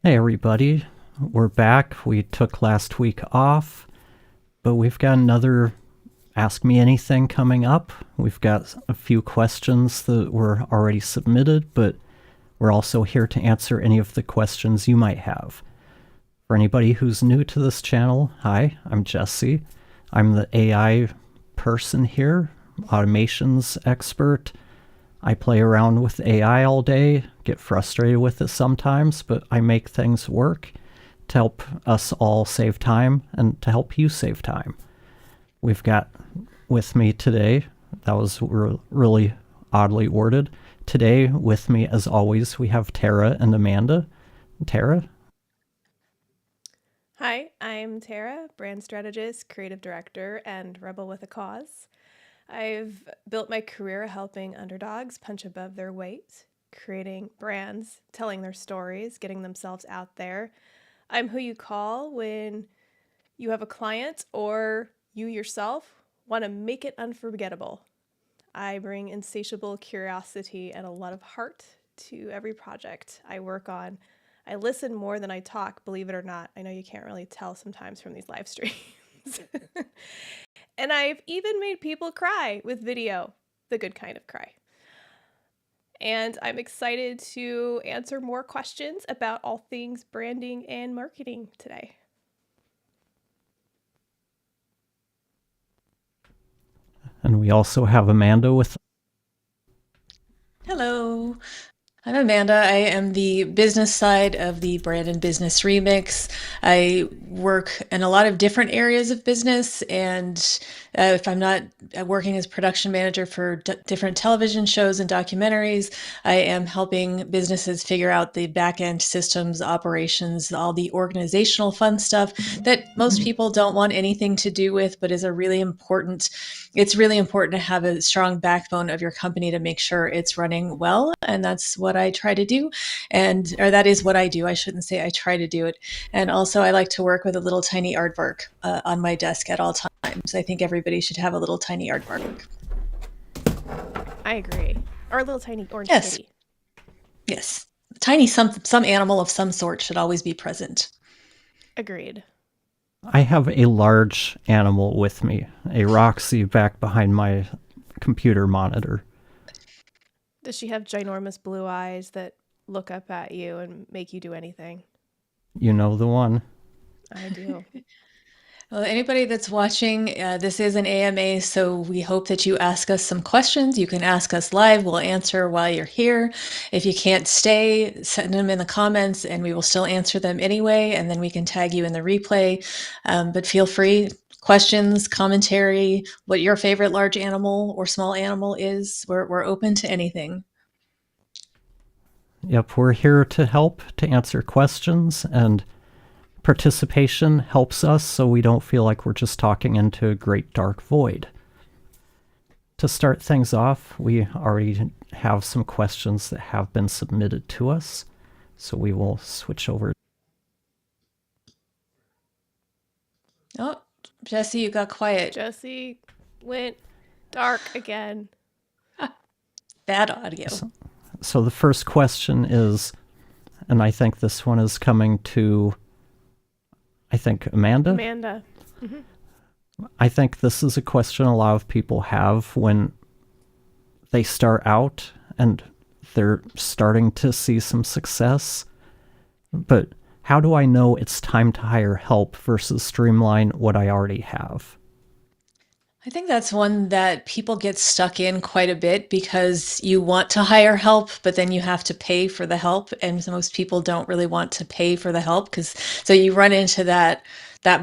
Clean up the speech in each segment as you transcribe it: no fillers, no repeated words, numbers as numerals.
Hey everybody, we're back. We took last week off, but we've got another Ask Me Anything coming up. We've got a few questions that were already submitted, but we're also here to answer any of the questions you might have. For anybody who's new to this channel, hi, I'm Jesse. I'm the AI person here, automations expert. I play around with AI all day, get frustrated with it sometimes, but I make things work to help us all save time and to help you save time. We've got with me today, that was really oddly worded. Today, with me, as always, we have Tara and Amanda. Tara? Hi, I'm Tara, brand strategist, creative director, and rebel with a cause. I've built my career helping underdogs punch above their weight, creating brands, telling their stories, getting themselves out there. I'm who you call when you have a client or you yourself want to make it unforgettable. I bring insatiable curiosity and a lot of heart to every project I work on. I listen more than I talk, believe it or not. I know you can't really tell sometimes from these live streams. And I've even made people cry with video, the good kind of cry. And I'm excited to answer more questions about all things branding and marketing today. And we also have Amanda with. Hello, I'm Amanda. I am the business side of the brand and business remix. I work in a lot of different areas of business, and if I'm not working as production manager for different television shows and documentaries, I am helping businesses figure out the back end systems, operations, all the organizational fun stuff that most people don't want anything to do with, but is a really important. It's really important to have a strong backbone of your company to make sure it's running well, and that's what I try to do. Or that is what I do. I shouldn't say I try to do it. And also, I like to work with a little tiny aardvark on my desk at all times. I think everybody should have a little tiny aardvark. I agree. Or a little tiny orange Yes, kitty. yes. Tiny some animal of some sort should always be present. Agreed. I have a large animal with me, a Roxy back behind my computer monitor. Does she have ginormous blue eyes that look up at you and make you do anything? You know the one. I do. Well, anybody that's watching, this is an AMA, so we hope that you ask us some questions. You can ask us live. We'll answer while you're here. If you can't stay, send them in the comments and we will still answer them anyway, and then we can tag you in the replay. But feel free, questions, commentary, what your favorite large animal or small animal is. We're open to anything. Yep, we're here to help, to answer questions, and participation helps us so we don't feel like we're just talking into a great dark void. To start things off, we already have some questions that have been submitted to us, so we will switch over. Oh, Jesse, you got quiet. Jesse went dark again. Bad audio. So the first question is, and I think this one is coming to, I think, Amanda? Amanda. I think this is a question a lot of people have when they start out and they're starting to see some success. But how do I know it's time to hire help versus streamline what I already have? I think that's one that people get stuck in quite a bit because you want to hire help, but then you have to pay for the help. And most people don't really want to pay for the help because so you run into that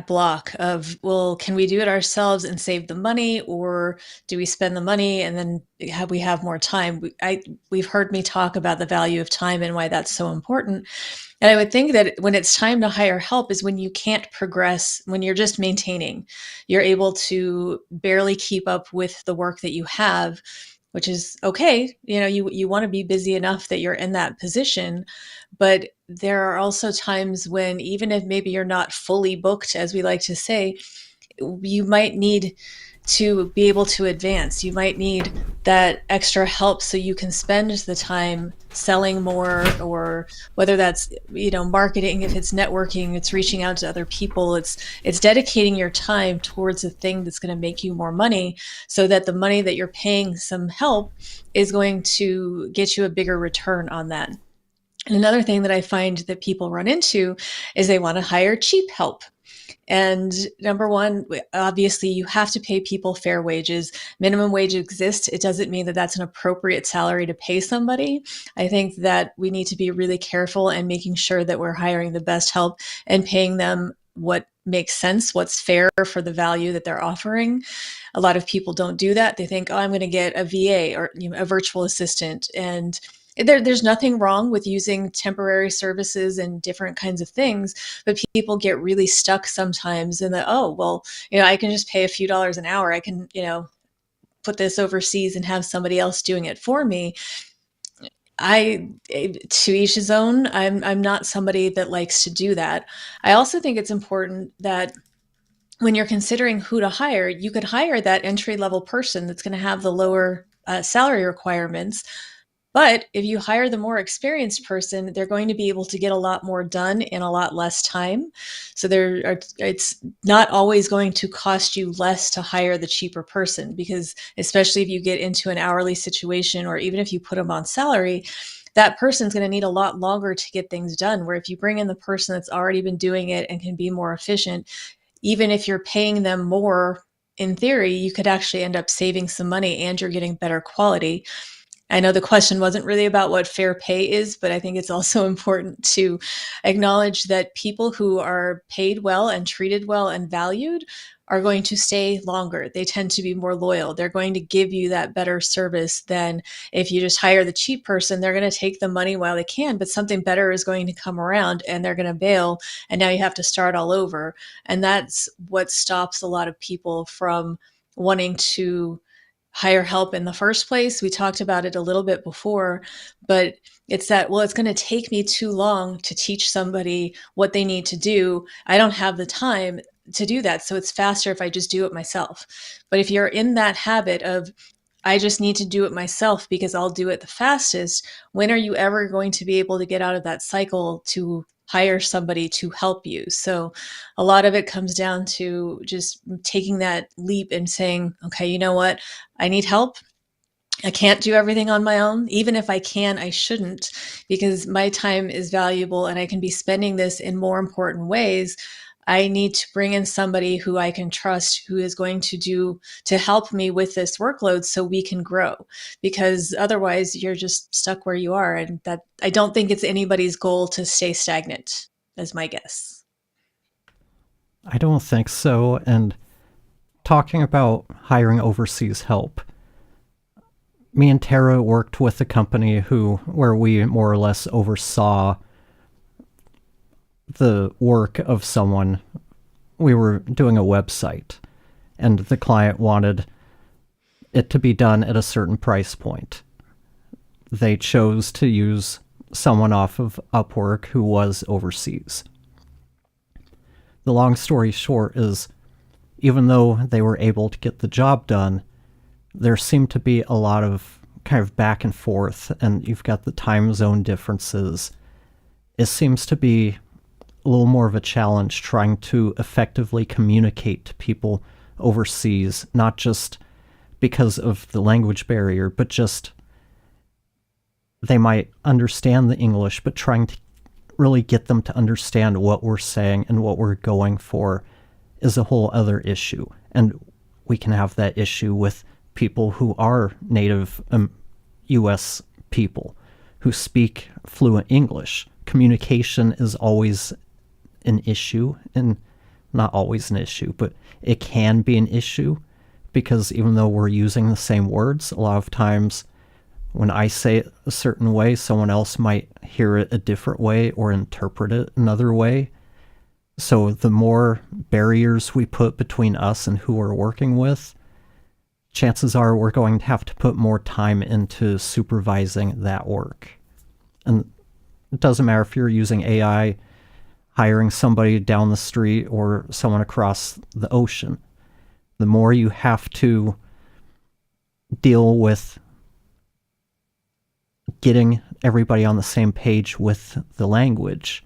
block of, well, can we do it ourselves and save the money, or do we spend the money and then we have more time? We've heard me talk about the value of time and why that's so important. And I would think that when it's time to hire help is when you can't progress, when you're just maintaining, you're able to barely keep up with the work that you have, which is okay. You want to be busy enough that you're in that position, but there are also times when even if maybe you're not fully booked, as we like to say, you might need to be able to advance. You might need that extra help so you can spend the time selling more, or whether that's, marketing, if it's networking, it's reaching out to other people, it's dedicating your time towards a thing that's going to make you more money, so that the money that you're paying some help is going to get you a bigger return on that. And another thing that I find that people run into is they want to hire cheap help. And number one, obviously, you have to pay people fair wages. Minimum wage exists. It doesn't mean that that's an appropriate salary to pay somebody. I think that we need to be really careful and making sure that we're hiring the best help and paying them what makes sense, what's fair for the value that they're offering. A lot of people don't do that. They think, oh, I'm going to get a VA or a virtual assistant. And there's nothing wrong with using temporary services and different kinds of things, but people get really stuck sometimes in the, oh, well, I can just pay a few dollars an hour. I can, put this overseas and have somebody else doing it for me. To each his own. I'm not somebody that likes to do that. I also think it's important that when you're considering who to hire, you could hire that entry-level person that's going to have the lower salary requirements. But if you hire the more experienced person, they're going to be able to get a lot more done in a lot less time. So it's not always going to cost you less to hire the cheaper person, because especially if you get into an hourly situation, or even if you put them on salary, that person's going to need a lot longer to get things done. Where if you bring in the person that's already been doing it and can be more efficient, even if you're paying them more, in theory, you could actually end up saving some money and you're getting better quality. I know the question wasn't really about what fair pay is, but I think it's also important to acknowledge that people who are paid well and treated well and valued are going to stay longer. They tend to be more loyal. They're going to give you that better service than if you just hire the cheap person. They're going to take the money while they can, but something better is going to come around and they're going to bail, and now you have to start all over. And that's what stops a lot of people from wanting to hire help in the first place. We talked about it a little bit before, but it's that, well, it's going to take me too long to teach somebody what they need to do. I don't have the time to do that. So it's faster if I just do it myself. But if you're in that habit of, I just need to do it myself because I'll do it the fastest, when are you ever going to be able to get out of that cycle to hire somebody to help you? So a lot of it comes down to just taking that leap and saying, okay, you know what? I need help. I can't do everything on my own. Even if I can, I shouldn't, because my time is valuable and I can be spending this in more important ways. I need to bring in somebody who I can trust, who is going to help me with this workload so we can grow, because otherwise you're just stuck where you are. And that, I don't think it's anybody's goal to stay stagnant, is my guess. I don't think so. And talking about hiring overseas help, me and Tara worked with a company where we more or less oversaw the work of someone. We were doing a website, and the client wanted it to be done at a certain price point. They chose to use someone off of Upwork who was overseas. The long story short is, even though they were able to get the job done, there seemed to be a lot of kind of back and forth, and you've got the time zone differences. It seems to be a little more of a challenge trying to effectively communicate to people overseas, not just because of the language barrier, but just they might understand the English, but trying to really get them to understand what we're saying and what we're going for is a whole other issue. And we can have that issue with people who are native U.S. people who speak fluent English. Communication is always an issue, and not always an issue, but it can be an issue, because even though we're using the same words, a lot of times when I say it a certain way, someone else might hear it a different way or interpret it another way. So the more barriers we put between us and who we're working with, chances are we're going to have to put more time into supervising that work. And it doesn't matter if you're using AI, hiring somebody down the street, or someone across the ocean. the more you have to deal with getting everybody on the same page with the language,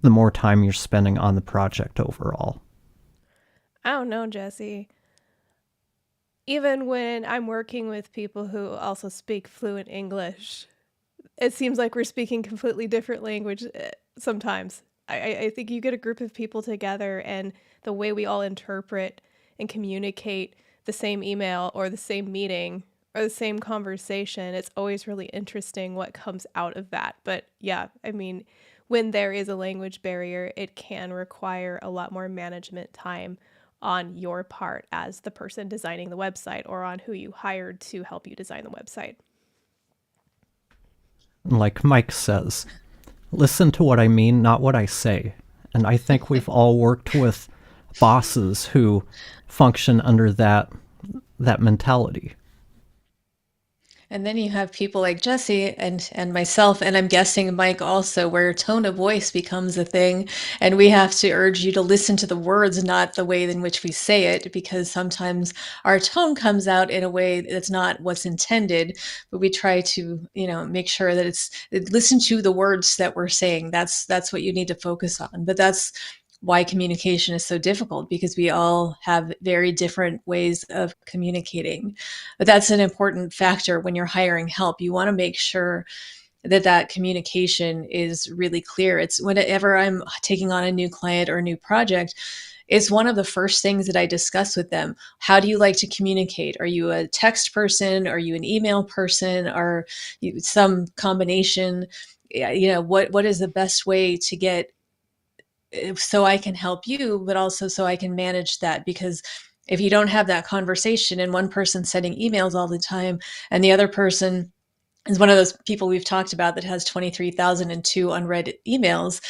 the more time you're spending on the project overall. I don't know, Jesse. Even when I'm working with people who also speak fluent English, it seems like we're speaking completely different language sometimes. I think you get a group of people together and the way we all interpret and communicate the same email or the same meeting or the same conversation, it's always really interesting what comes out of that. But yeah, I mean, when there is a language barrier, it can require a lot more management time on your part as the person designing the website or on who you hired to help you design the website. Like Mike says, listen to what I mean, not what I say. And I think we've all worked with bosses who function under that mentality. And then you have people like Jesse and myself, and I'm guessing Mike also, where tone of voice becomes a thing. And we have to urge you to listen to the words, not the way in which we say it, because sometimes our tone comes out in a way that's not what's intended. But we try to, make sure that listen to the words that we're saying. That's what you need to focus on. But that's why communication is so difficult, because we all have very different ways of communicating. But that's an important factor when you're hiring help. You want to make sure that communication is really clear. It's whenever I'm taking on a new client or a new project, it's one of the first things that I discuss with them. How do you like to communicate? Are you a text person? Are you an email person? Are you some combination? What is the best way to get, so I can help you, but also so I can manage that? Because if you don't have that conversation and one person's sending emails all the time and the other person is one of those people we've talked about that has 23,002 unread emails,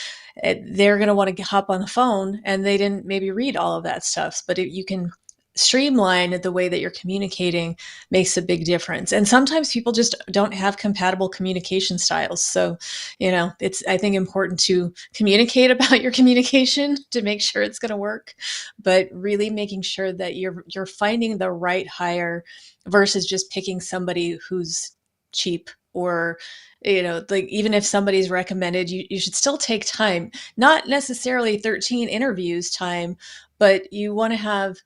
they're going to want to hop on the phone and they didn't maybe read all of that stuff. But you can streamline the way that you're communicating makes a big difference. And sometimes people just don't have compatible communication styles. So, it's, I think, important to communicate about your communication to make sure it's going to work, but really making sure that you're finding the right hire versus just picking somebody who's cheap, or like, even if somebody's recommended, you should still take time, not necessarily 13 interviews time, but you want to have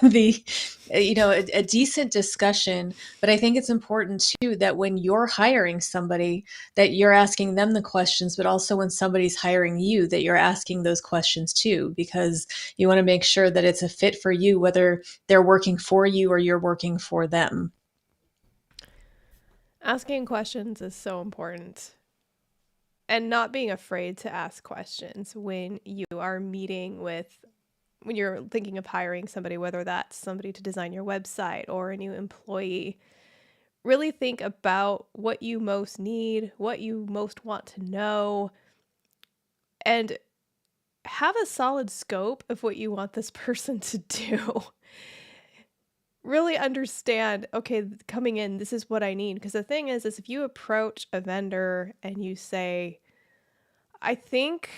the a decent discussion. But I think it's important too that when you're hiring somebody, that you're asking them the questions, but also when somebody's hiring you, that you're asking those questions too, because you want to make sure that it's a fit for you, whether they're working for you or you're working for them. Asking questions is so important. And not being afraid to ask questions when you are meeting with, when you're thinking of hiring somebody, whether that's somebody to design your website or a new employee. Really think about what you most need, what you most want to know, and have a solid scope of what you want this person to do. Really understand, okay, coming in, this is what I need. Because the thing is if you approach a vendor and you say, I think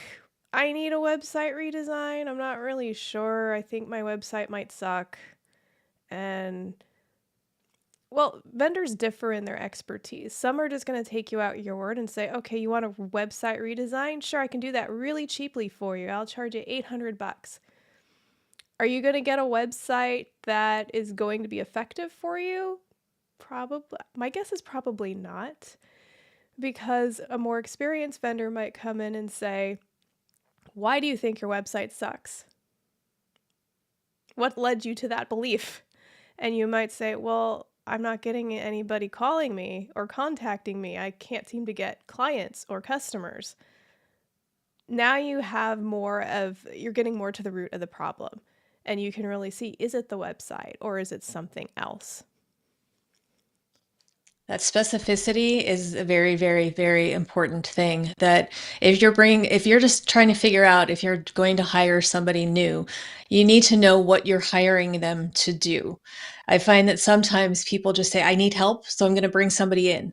I need a website redesign, I'm not really sure, I think my website might suck. And, well, vendors differ in their expertise. Some are just going to take you out your word and say, okay, you want a website redesign? Sure, I can do that really cheaply for you. I'll charge you $800. Are you going to get a website that is going to be effective for you? Probably. My guess is probably not, because a more experienced vendor might come in and say, why do you think your website sucks? What led you to that belief? And you might say, well, I'm not getting anybody calling me or contacting me. I can't seem to get clients or customers. Now you have you're getting more to the root of the problem. And you can really see, is it the website or is it something else? That specificity is a very, very, very important thing. That if you're just trying to figure out if you're going to hire somebody new, you need to know what you're hiring them to do. I find that sometimes people just say, I need help, so I'm going to bring somebody in.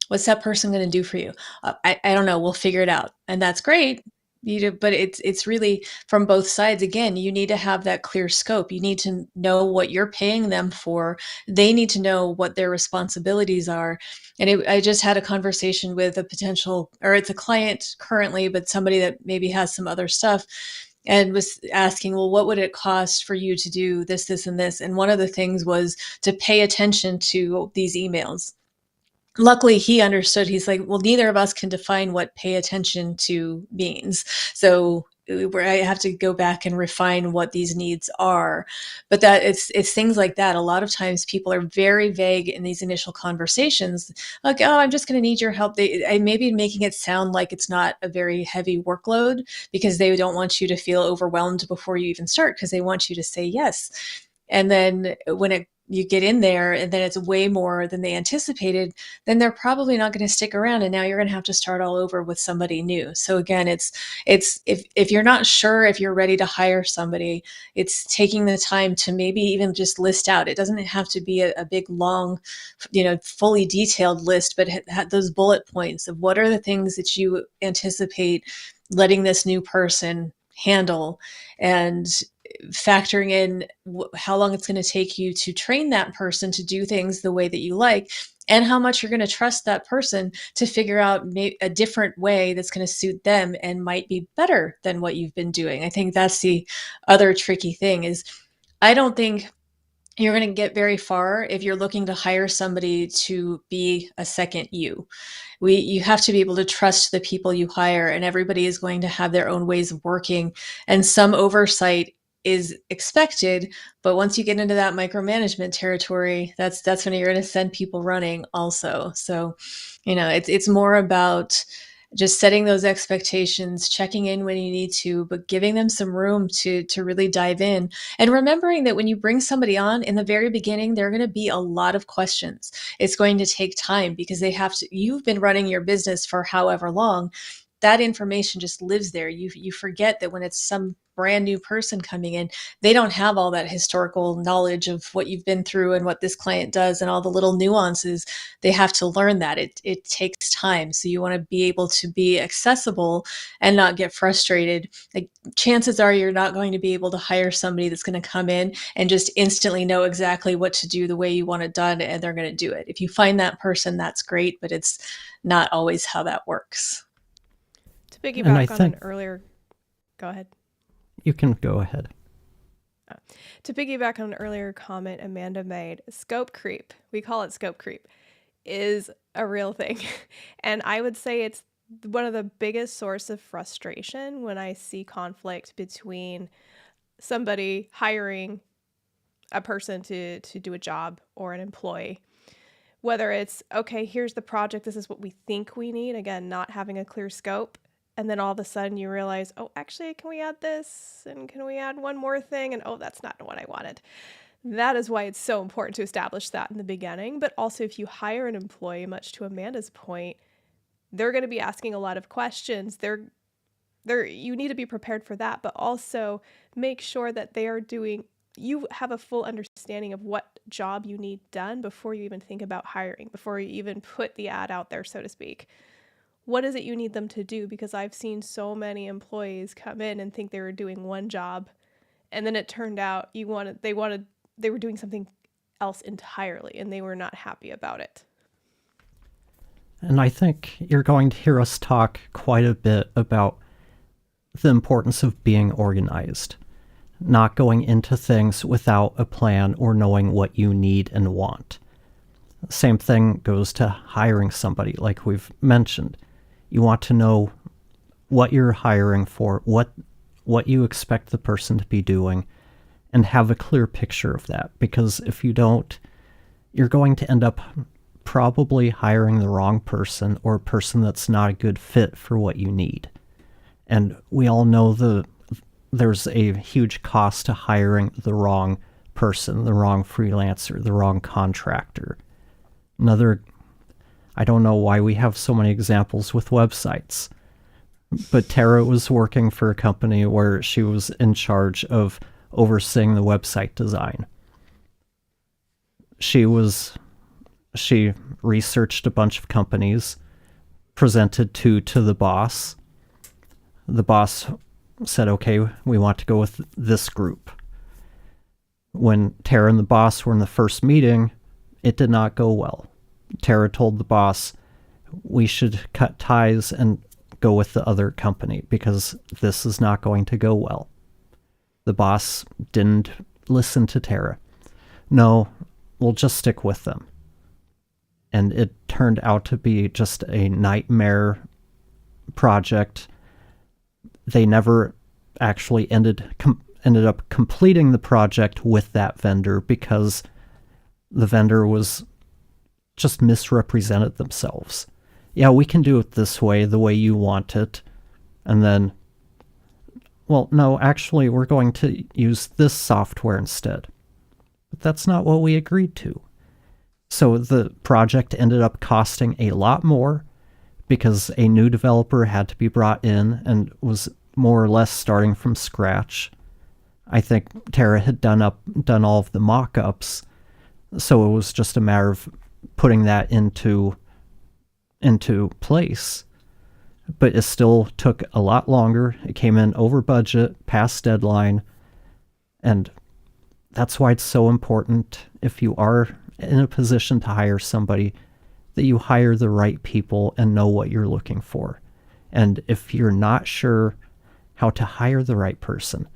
What's that person going to do for you? I don't know. We'll figure it out. And that's great. But it's really from both sides. Again, you need to have that clear scope. You need to know what you're paying them for. They need to know what their responsibilities are. And I just had a conversation with a potential, or it's a client currently, but somebody that maybe has some other stuff, and was asking, well, what would it cost for you to do this, this, and this? And one of the things was to pay attention to these emails. Luckily, he understood. He's like, well, neither of us can define what pay attention to means. So where I have to go back and refine what these needs are. But that it's things like that. A lot of times people are very vague in these initial conversations, like, oh, I'm just going to need your help. I may be making it sound like it's not a very heavy workload because they don't want you to feel overwhelmed before you even start, because they want you to say yes. And then when you get in there and then it's way more than they anticipated, then they're probably not going to stick around. And now you're going to have to start all over with somebody new. So again, it's if you're not sure if you're ready to hire somebody, it's taking the time to maybe even just list out. It doesn't have to be a big, long, fully detailed list, but those bullet points of what are the things that you anticipate letting this new person handle, and factoring in how long it's going to take you to train that person to do things the way that you like, and how much you're going to trust that person to figure out a different way that's going to suit them and might be better than what you've been doing. I think that's the other tricky thing is, I don't think you're going to get very far if you're looking to hire somebody to be a second you. You have to be able to trust the people you hire, and everybody is going to have their own ways of working, and some oversight is expected. But once you get into that micromanagement territory, that's when you're going to send people running also. So, it's more about just setting those expectations, checking in when you need to, but giving them some room to really dive in. And remembering that when you bring somebody on in the very beginning, there are going to be a lot of questions. It's going to take time because you've been running your business for however long. That information just lives there. You forget that when it's some brand new person coming in, they don't have all that historical knowledge of what you've been through and what this client does and all the little nuances. They have to learn that. It takes time. So you want to be able to be accessible and not get frustrated. Like, chances are you're not going to be able to hire somebody that's going to come in and just instantly know exactly what to do the way you want it done, and they're going to do it. If you find that person, that's great, but it's not always how that works. To piggyback on an earlier, go ahead. You can go ahead. To piggyback on an earlier comment Amanda made, scope creep, we call it scope creep, is a real thing. And I would say it's one of the biggest source of frustration when I see conflict between somebody hiring a person to do a job or an employee. Whether it's, okay, here's the project, this is what we think we need, again, not having a clear scope. And then all of a sudden you realize, oh, actually, can we add this? And can we add one more thing? And oh, that's not what I wanted. That is why it's so important to establish that in the beginning. But also, if you hire an employee, much to Amanda's point, they're going to be asking a lot of questions. You need to be prepared for that, but also make sure that you have a full understanding of what job you need done before you even think about hiring, before you even put the ad out there, so to speak. What is it you need them to do? Because I've seen so many employees come in and think they were doing one job, and then it turned out they were doing something else entirely, and they were not happy about it. And I think you're going to hear us talk quite a bit about the importance of being organized, not going into things without a plan or knowing what you need and want. Same thing goes to hiring somebody, like we've mentioned. You want to know what you're hiring for, what you expect the person to be doing, and have a clear picture of that. Because if you don't, you're going to end up probably hiring the wrong person, or a person that's not a good fit for what you need. And we all know there's a huge cost to hiring the wrong person, the wrong freelancer, the wrong contractor. I don't know why we have so many examples with websites, but Tara was working for a company where she was in charge of overseeing the website design. She researched a bunch of companies, presented two to the boss. the boss said, okay, we want to go with this group. When Tara and the boss were in the first meeting, it did not go well. Tara told the boss, we should cut ties and go with the other company because this is not going to go well. The boss didn't listen to Tara. No, we'll just stick with them. And it turned out to be just a nightmare project. They never actually ended up completing the project with that vendor because the vendor was just misrepresented themselves. Yeah, we can do it this way, the way you want it. And then, well, no, actually, we're going to use this software instead. But that's not what we agreed to. So the project ended up costing a lot more because a new developer had to be brought in and was more or less starting from scratch. I think Tara had done all of the mock-ups, so it was just a matter of putting that into place. But it still took a lot longer. It came in over budget, past deadline, and that's why it's so important, if you are in a position to hire somebody, that you hire the right people and know what you're looking for. And if you're not sure how to hire the right person,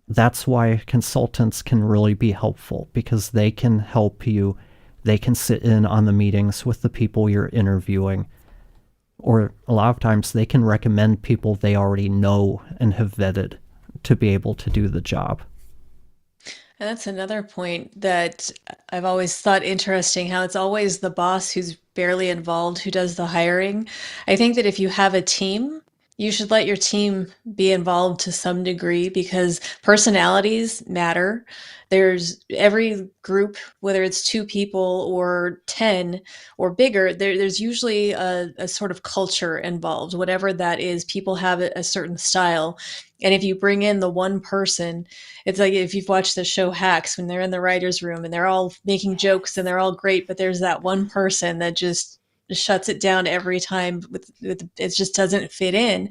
that's why consultants can really be helpful, because they can help you. They can sit in on the meetings with the people you're interviewing, or a lot of times they can recommend people they already know and have vetted to be able to do the job. And that's another point that I've always thought interesting, how it's always the boss who's barely involved who does the hiring. I think that if you have a team, you should let your team be involved to some degree because personalities matter. There's every group, whether it's 2 people or 10 or bigger, there's usually a sort of culture involved, whatever that is. People have a certain style. And if you bring in the one person, it's like if you've watched the show Hacks, when they're in the writer's room and they're all making jokes and they're all great, but there's that one person that just shuts it down every time with it just doesn't fit in.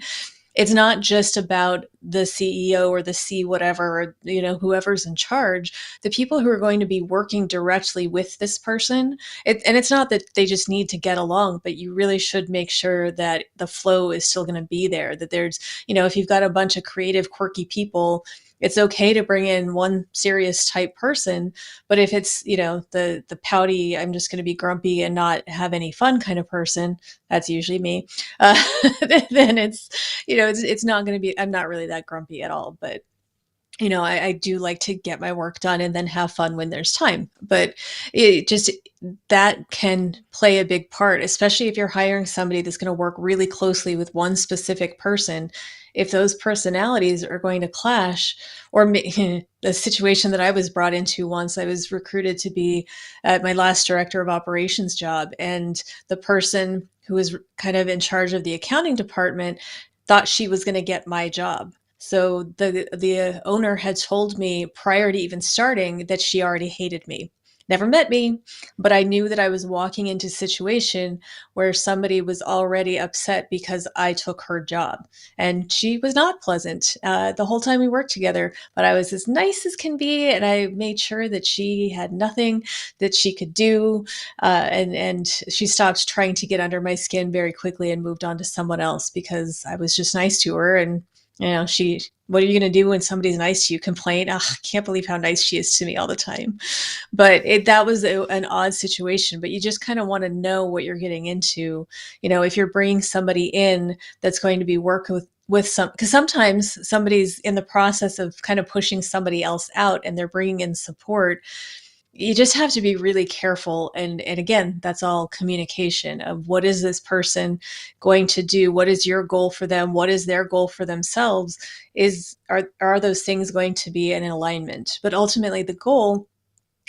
It's not just about the CEO or the C whatever, or, whoever's in charge. The people who are going to be working directly with this person, and it's not that they just need to get along, but you really should make sure that the flow is still going to be there, that there's, if you've got a bunch of creative, quirky people, it's okay to bring in one serious type person, but if it's, the pouty, I'm just going to be grumpy and not have any fun kind of person, that's usually me, then it's not going to be, I'm not really that grumpy at all, but I do like to get my work done and then have fun when there's time. But that can play a big part, especially if you're hiring somebody that's going to work really closely with one specific person. If those personalities are going to clash, or the situation that I was brought into once, I was recruited to be my last director of operations job, and the person who was kind of in charge of the accounting department thought she was going to get my job. So the owner had told me prior to even starting that she already hated me. Never met me, but I knew that I was walking into a situation where somebody was already upset because I took her job. And she was not pleasant the whole time we worked together, but I was as nice as can be, and I made sure that she had nothing that she could do. And she stopped trying to get under my skin very quickly and moved on to someone else because I was just nice to her. And what are you going to do when somebody's nice to you? Complain? I can't believe how nice she is to me all the time. But that was an odd situation. But you just kind of want to know what you're getting into. If you're bringing somebody in that's going to be working with some, because sometimes somebody's in the process of kind of pushing somebody else out and they're bringing in support. You just have to be really careful. And again, that's all communication of what is this person going to do? What is your goal for them? What is their goal for themselves? Are those things going to be in alignment? But ultimately the goal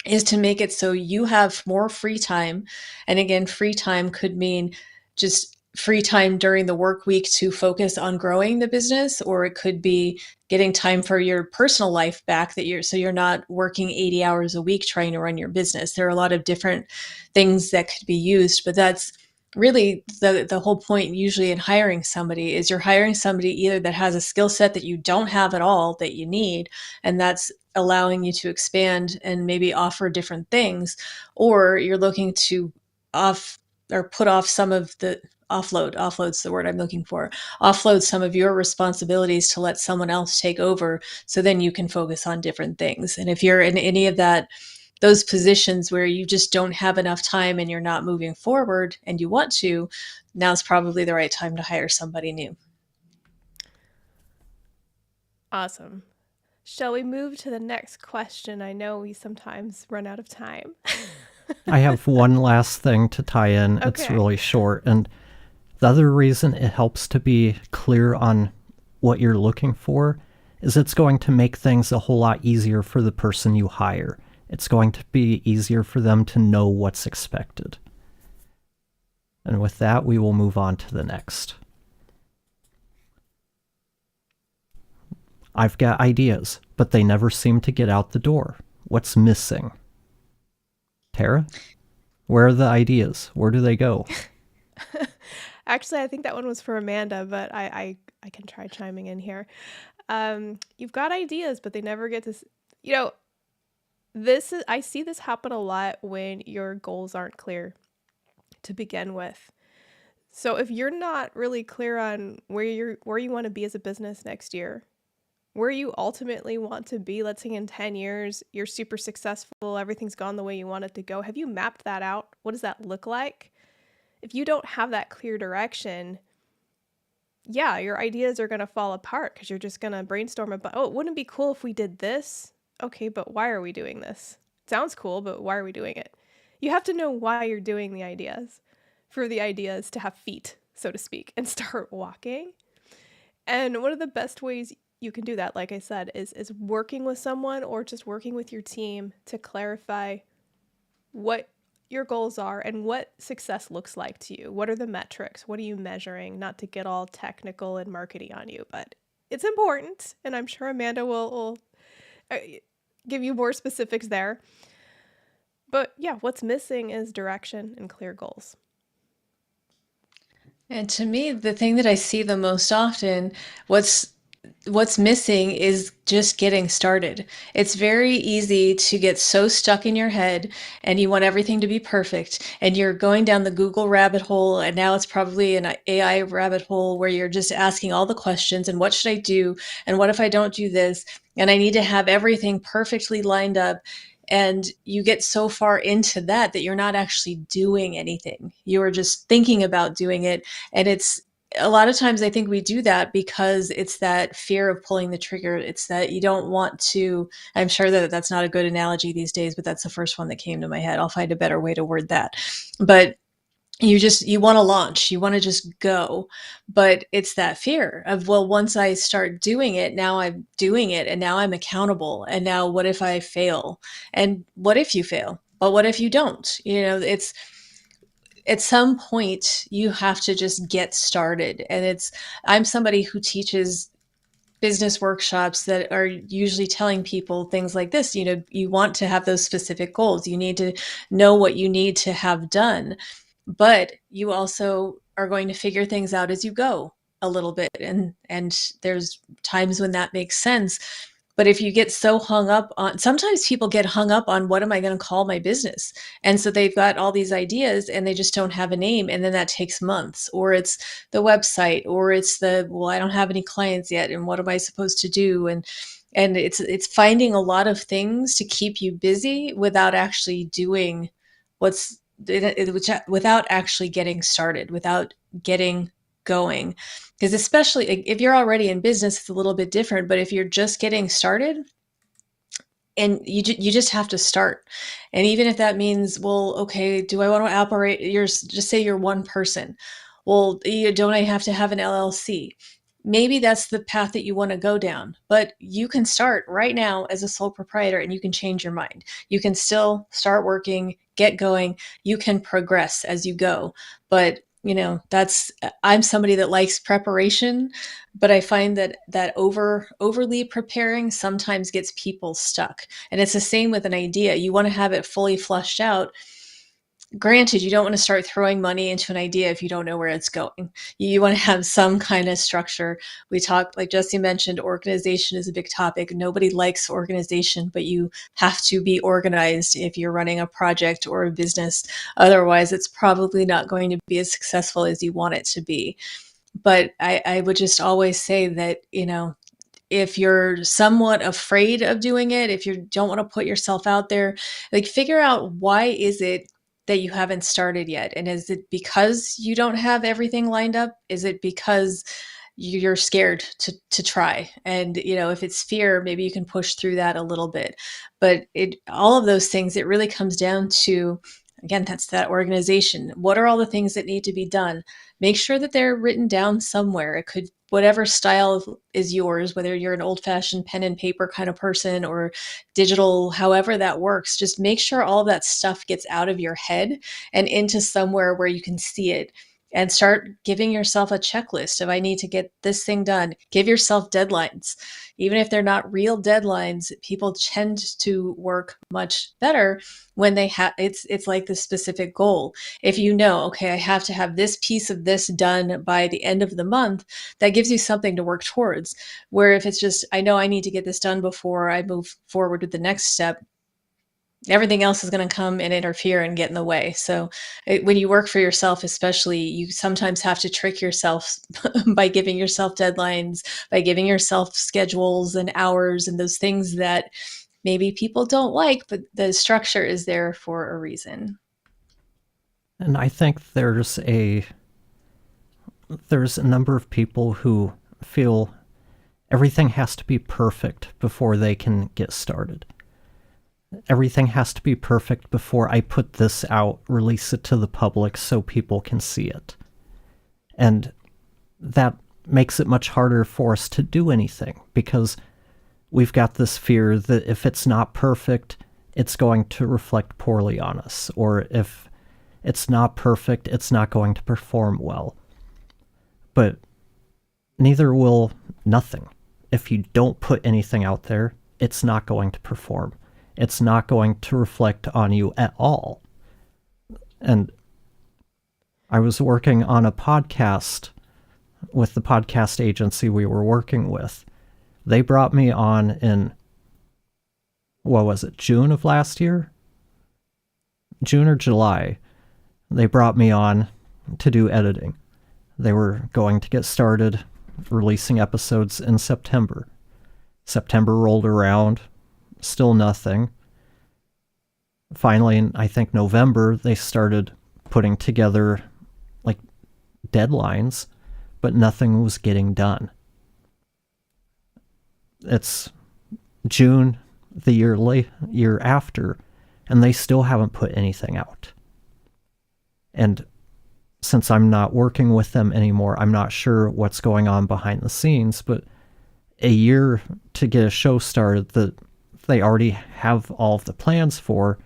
is to make it so you have more free time. And again, free time could mean just free time during the work week to focus on growing the business, or it could be getting time for your personal life back, so you're not working 80 hours a week trying to run your business. There are a lot of different things that could be used, but that's really the whole point usually in hiring somebody is you're hiring somebody either that has a skill set that you don't have at all that you need, and that's allowing you to expand and maybe offer different things, or you're looking to off or put off some of the offload's the word I'm looking for, offload some of your responsibilities to let someone else take over, so then you can focus on different things. And if you're in any of those positions where you just don't have enough time and you're not moving forward and you want to, now's probably the right time to hire somebody new. Awesome. Shall we move to the next question? I know we sometimes run out of time. I have one last thing to tie in. It's Okay. really short. And the other reason it helps to be clear on what you're looking for is it's going to make things a whole lot easier for the person you hire. It's going to be easier for them to know what's expected. And with that, we will move on to the next. I've got ideas, but they never seem to get out the door. What's missing? Tara? Where are the ideas? Where do they go? Actually, I think that one was for Amanda, but I can try chiming in here. You've got ideas, but they never get to, I see this happen a lot when your goals aren't clear to begin with. So if you're not really clear on where you want to be as a business next year, where you ultimately want to be, let's say in 10 years, you're super successful, everything's gone the way you want it to go. Have you mapped that out? What does that look like? If you don't have that clear direction, yeah, your ideas are going to fall apart because you're just going to brainstorm about, oh, wouldn't it be cool if we did this? Okay, but why are we doing this? It sounds cool, but why are we doing it? You have to know why you're doing the ideas, for the ideas to have feet, so to speak, and start walking. And one of the best ways you can do that, like I said, is working with someone or just working with your team to clarify what your goals are and what success looks like to you. What are the metrics? What are you measuring? Not to get all technical and markety on you, but it's important. And I'm sure Amanda will give you more specifics there. But yeah, what's missing is direction and clear goals. And to me, the thing that I see the most often, what's missing is just getting started. It's very easy to get so stuck in your head and you want everything to be perfect and you're going down the Google rabbit hole, and now it's probably an AI rabbit hole where you're just asking all the questions and what should I do and what if I don't do this, and I need to have everything perfectly lined up. And you get so far into that you're not actually doing anything. You are just thinking about doing it. And it's a lot of times I think we do that because it's that fear of pulling the trigger. It's that you don't want to, I'm sure that that's not a good analogy these days, but that's the first one that came to my head. I'll find a better way to word that. But you want to launch, you want to just go, but it's that fear of, well, once I start doing it, now I'm doing it and now I'm accountable, and now what if I fail, and what if you fail, but what if you don't, it's at some point you have to just get started. And I'm somebody who teaches business workshops that are usually telling people things like this. You want to have those specific goals, you need to know what you need to have done, but you also are going to figure things out as you go a little bit, and there's times when that makes sense. But if you get so hung up on, sometimes people get hung up on, what am I going to call my business? And so they've got all these ideas and they just don't have a name. And then that takes months, or it's the website, or it's well, I don't have any clients yet, and what am I supposed to do? And it's finding a lot of things to keep you busy without actually doing without actually getting started, without getting going. Because especially if you're already in business, it's a little bit different. But if you're just getting started, and you just have to start. And even if that means, well, okay, do I want to operate? Just say you're one person. Well, don't I have to have an LLC? Maybe that's the path that you want to go down, but you can start right now as a sole proprietor and you can change your mind. You can still start working, get going. You can progress as you go. But I'm somebody that likes preparation, but I find that overly preparing sometimes gets people stuck. And it's the same with an idea. You want to have it fully flushed out. Granted, you don't want to start throwing money into an idea if you don't know where it's going. You want to have some kind of structure. We talked, like Jesse mentioned, organization is a big topic. Nobody likes organization, but you have to be organized if you're running a project or a business. Otherwise, it's probably not going to be as successful as you want it to be. But I would just always say that, if you're somewhat afraid of doing it, if you don't want to put yourself out there, like figure out why is it that you haven't started yet? And is it because you don't have everything lined up? Is it because you're scared to try? And if it's fear, maybe you can push through that a little bit. But all of those things, it really comes down to, again, that's that organization. What are all the things that need to be done? Make sure that they're written down somewhere. It could, whatever style is yours, whether you're an old-fashioned pen and paper kind of person or digital, however that works, just make sure all of that stuff gets out of your head and into somewhere where you can see it, and start giving yourself a checklist of, I need to get this thing done. Give yourself deadlines. Even if they're not real deadlines, people tend to work much better when they have, it's like the specific goal. If you know, okay, I have to have this piece of this done by the end of the month, that gives you something to work towards. Where if it's just, I know I need to get this done before I move forward with the next step, everything else is going to come and interfere and get in the way. So when you work for yourself, especially, you sometimes have to trick yourself by giving yourself deadlines, by giving yourself schedules and hours and those things that maybe people don't like, but the structure is there for a reason. And I think there's a number of people who feel everything has to be perfect before they can get started. Everything has to be perfect before I put this out, release it to the public so people can see it. And that makes it much harder for us to do anything, because we've got this fear that if it's not perfect, it's going to reflect poorly on us. Or if it's not perfect, it's not going to perform well. But neither will nothing. If you don't put anything out there, it's not going to perform. It's not going to reflect on you at all. And I was working on a podcast with the podcast agency we were working with. They brought me on in, what was it, June of last year? June or July. They brought me on to do editing. They were going to get started releasing episodes in September. September rolled around, still nothing. Finally, in I think November, they started putting together like deadlines, but nothing was getting done. It's June the year after, and they still haven't put anything out. And since I'm not working with them anymore, I'm not sure what's going on behind the scenes, but a year to get a show started that they already have all of the plans for,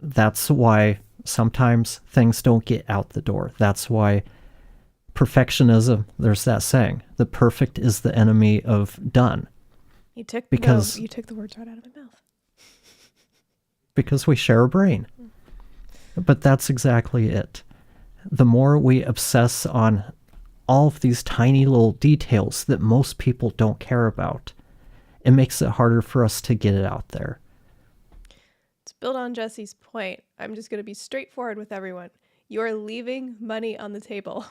that's why sometimes things don't get out the door. That's why perfectionism, there's that saying, the perfect is the enemy of done. You took the words right out of my mouth. Because we share a brain. But that's exactly it. The more we obsess on all of these tiny little details that most people don't care about, it makes it harder for us to get it out there. To build on Jesse's point, I'm just going to be straightforward with everyone. You are leaving money on the table.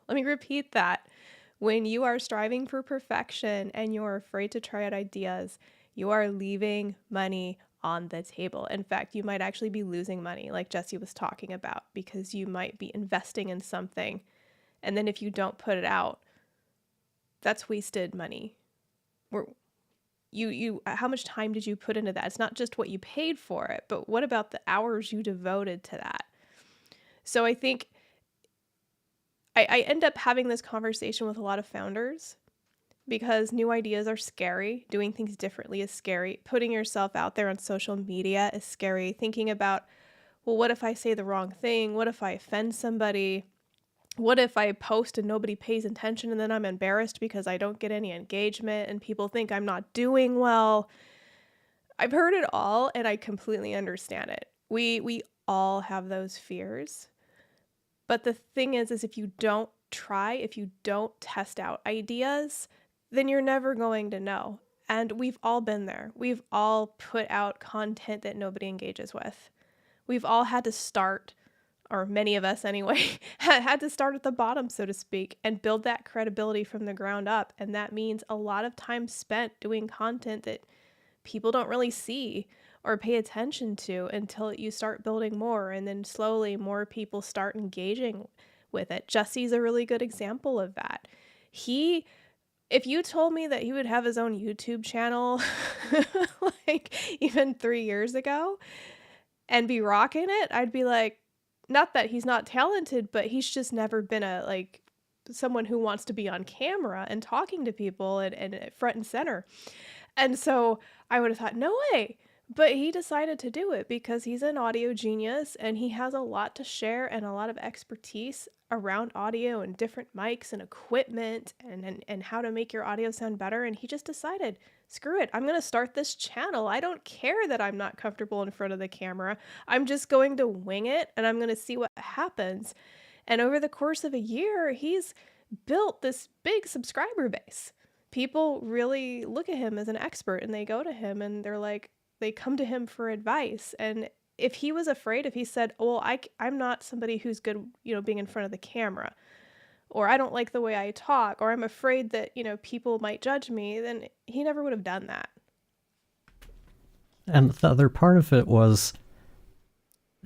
Let me repeat that. When you are striving for perfection and you're afraid to try out ideas, you are leaving money on the table. In fact, you might actually be losing money, like Jesse was talking about, because you might be investing in something, and then if you don't put it out, that's wasted money. How much time did you put into that? It's not just what you paid for it, but what about the hours you devoted to that? So I think I end up having this conversation with a lot of founders because new ideas are scary. Doing things differently is scary. Putting yourself out there on social media is scary. Thinking about, well, what if I say the wrong thing? What if I offend somebody? What if I post and nobody pays attention and then I'm embarrassed because I don't get any engagement and people think I'm not doing well? I've heard it all and I completely understand it. We all have those fears. But the thing is if you don't try, if you don't test out ideas, then you're never going to know. And we've all been there. We've all put out content that nobody engages with. We've all had to start, or many of us anyway, had to start at the bottom, so to speak, and build that credibility from the ground up. And that means a lot of time spent doing content that people don't really see or pay attention to until you start building more, and then slowly more people start engaging with it. Jesse's a really good example of that. If you told me that he would have his own YouTube channel like even 3 years ago and be rocking it, I'd be like, not that he's not talented, but he's just never been someone who wants to be on camera and talking to people and front and center. And so I would have thought, no way. But he decided to do it because he's an audio genius and he has a lot to share and a lot of expertise around audio and different mics and equipment and how to make your audio sound better. And he just decided, screw it, I'm going to start this channel. I don't care that I'm not comfortable in front of the camera. I'm just going to wing it and I'm going to see what happens. And over the course of a year, he's built this big subscriber base. People really look at him as an expert and they go to him and they come to him for advice. And if he was afraid, if he said, well, I'm not somebody who's good, being in front of the camera, or I don't like the way I talk, or I'm afraid that, people might judge me, then he never would have done that. And the other part of it was,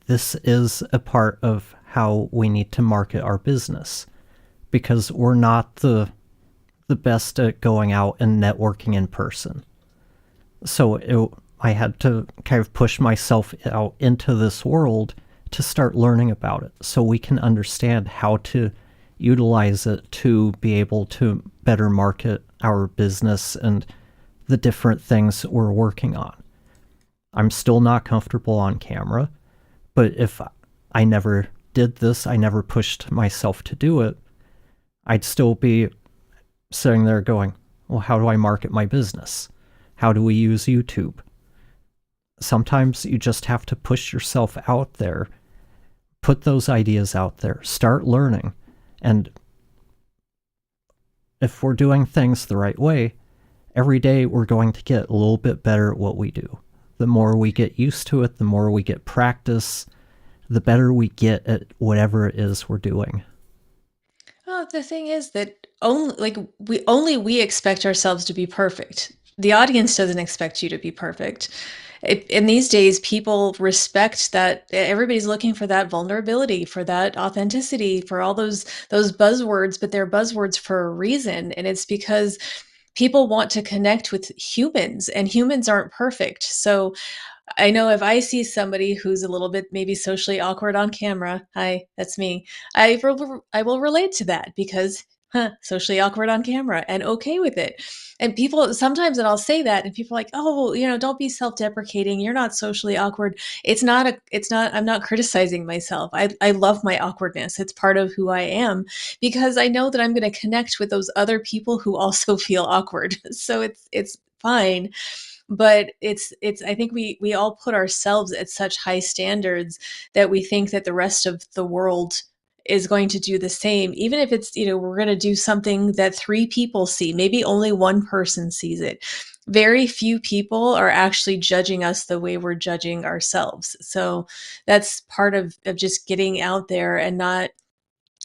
this is a part of how we need to market our business, because we're not the best at going out and networking in person. So I had to kind of push myself out into this world to start learning about it so we can understand how to utilize it to be able to better market our business and the different things that we're working on. I'm still not comfortable on camera, but if I never did this, I never pushed myself to do it, I'd still be sitting there going, well, how do I market my business? How do we use YouTube? Sometimes you just have to push yourself out there, put those ideas out there, start learning. And if we're doing things the right way, every day we're going to get a little bit better at what we do. The more we get used to it, the more we get practice, the better we get at whatever it is we're doing. Well, the thing is that we expect ourselves to be perfect. The audience doesn't expect you to be perfect. In these days, people respect that everybody's looking for that vulnerability, for that authenticity, for all those buzzwords, but they're buzzwords for a reason. And it's because people want to connect with humans, and humans aren't perfect. So I know if I see somebody who's a little bit maybe socially awkward on camera, hi, that's me, I will relate to that because socially awkward on camera and okay with it. And people sometimes, and I'll say that, and people are like, oh, don't be self-deprecating. You're not socially awkward. I'm not criticizing myself. I love my awkwardness. It's part of who I am because I know that I'm going to connect with those other people who also feel awkward. So it's fine. But I think we all put ourselves at such high standards that we think that the rest of the world is going to do the same, even if it's, we're going to do something that 3 people see, maybe only 1 person sees it. Very few people are actually judging us the way we're judging ourselves. So that's part of just getting out there and not,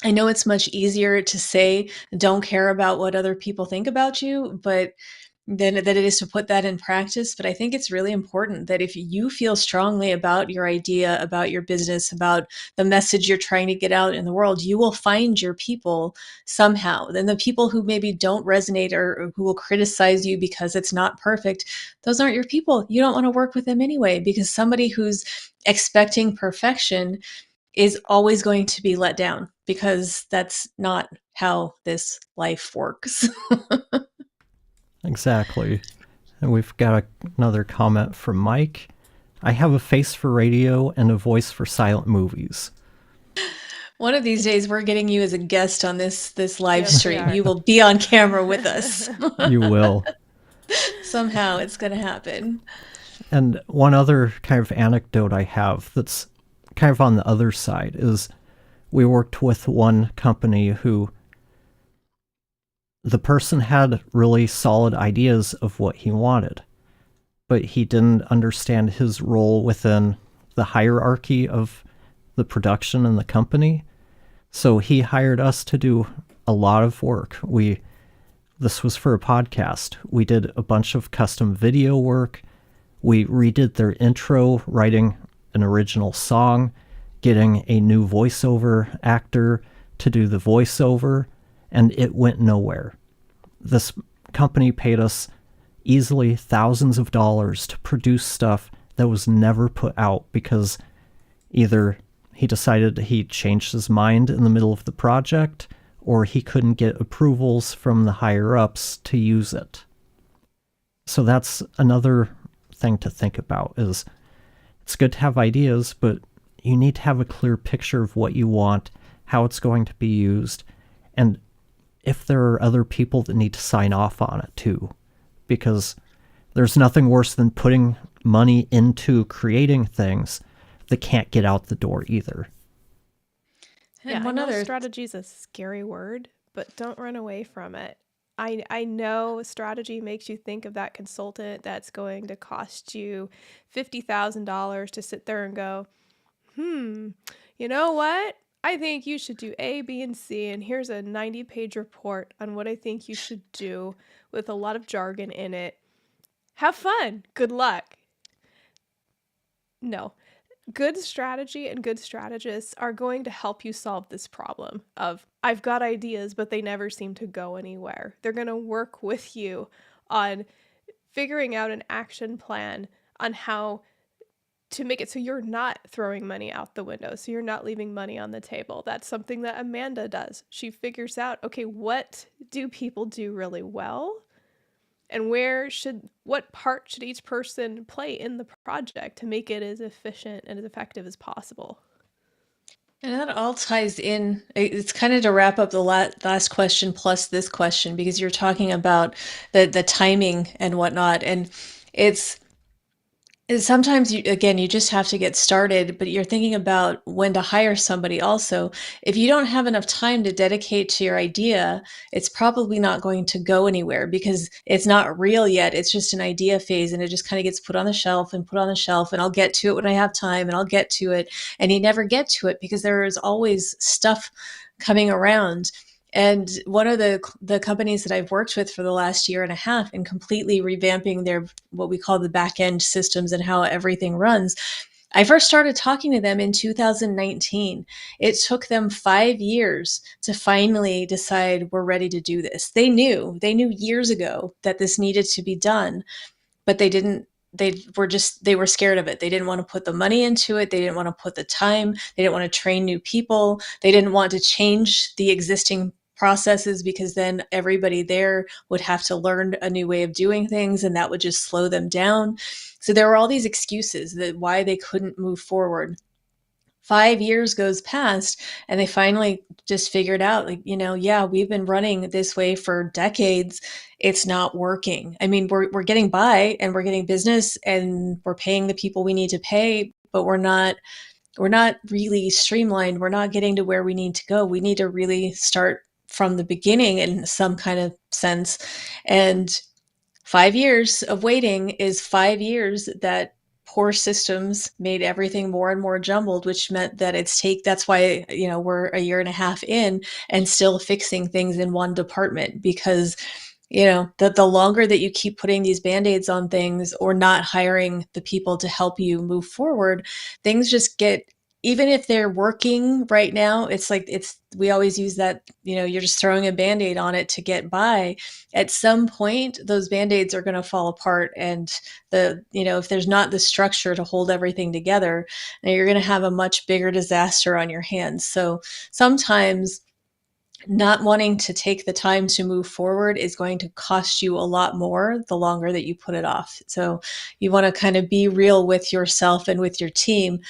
I know it's much easier to say, don't care about what other people think about you, but than it is to put that in practice. But I think it's really important that if you feel strongly about your idea, about your business, about the message you're trying to get out in the world, you will find your people somehow. Then the people who maybe don't resonate or who will criticize you because it's not perfect, those aren't your people. You don't want to work with them anyway, because somebody who's expecting perfection is always going to be let down, because that's not how this life works. Exactly. And we've got another comment from Mike. I have a face for radio and a voice for silent movies. One of these days, we're getting you as a guest on this live stream. You will be on camera with us. You will. Somehow it's going to happen. And one other kind of anecdote I have that's kind of on the other side is we worked with one company who the person had really solid ideas of what he wanted, but he didn't understand his role within the hierarchy of the production and the company. So he hired us to do a lot of work. This was for a podcast. We did a bunch of custom video work. We redid their intro, writing an original song, getting a new voiceover actor to do the voiceover, and it went nowhere. This company paid us easily thousands of dollars to produce stuff that was never put out because either he decided he changed his mind in the middle of the project or he couldn't get approvals from the higher-ups to use it. So that's another thing to think about is it's good to have ideas, but you need to have a clear picture of what you want, how it's going to be used, and if there are other people that need to sign off on it too. Because there's nothing worse than putting money into creating things that can't get out the door either. Yeah, one other strategy is a scary word, but don't run away from it. I know strategy makes you think of that consultant that's going to cost you $50,000 to sit there and go, you know what? I think you should do A, B, and C, and here's a 90-page report on what I think you should do with a lot of jargon in it. Have fun. Good luck. No. Good strategy and good strategists are going to help you solve this problem of, I've got ideas, but they never seem to go anywhere. They're going to work with you on figuring out an action plan on how to make it so you're not throwing money out the window, so you're not leaving money on the table. That's something that Amanda does. She figures out, okay, what do people do really well? And what part should each person play in the project to make it as efficient and as effective as possible? And that all ties in. It's kind of to wrap up the last question plus this question, because you're talking about the timing and whatnot. And it's sometimes you just have to get started, but you're thinking about when to hire somebody also. If you don't have enough time to dedicate to your idea, it's probably not going to go anywhere because it's not real yet. It's just an idea phase and it just kind of gets put on the shelf and put on the shelf, and I'll get to it when I have time and I'll get to it. And you never get to it because there is always stuff coming around. And one of the companies that I've worked with for the last year and a half in completely revamping their, what we call the back end systems and how everything runs, I first started talking to them in 2019. It took them 5 years to finally decide we're ready to do this. They knew years ago that this needed to be done, but they were scared of it. They didn't want to put the money into it. They didn't want to put the time. They didn't want to train new people. They didn't want to change the existing processes because then everybody there would have to learn a new way of doing things and that would just slow them down. So there were all these excuses that why they couldn't move forward. 5 years goes past and they finally just figured out, like, yeah, we've been running this way for decades. It's not working. I mean, we're getting by and we're getting business and we're paying the people we need to pay, but we're not really streamlined. We're not getting to where we need to go. We need to really start from the beginning in some kind of sense. And 5 years of waiting is 5 years that poor systems made everything more and more jumbled, which meant that that's why, we're a year and a half in and still fixing things in one department because, the longer that you keep putting these Band-Aids on things or not hiring the people to help you move forward, things just get, even if they're working right now, we always use that, you're just throwing a Band-Aid on it to get by. At some point, those Band-Aids are going to fall apart. And if there's not the structure to hold everything together, then you're going to have a much bigger disaster on your hands. So sometimes not wanting to take the time to move forward is going to cost you a lot more the longer that you put it off. So you want to kind of be real with yourself and with your team.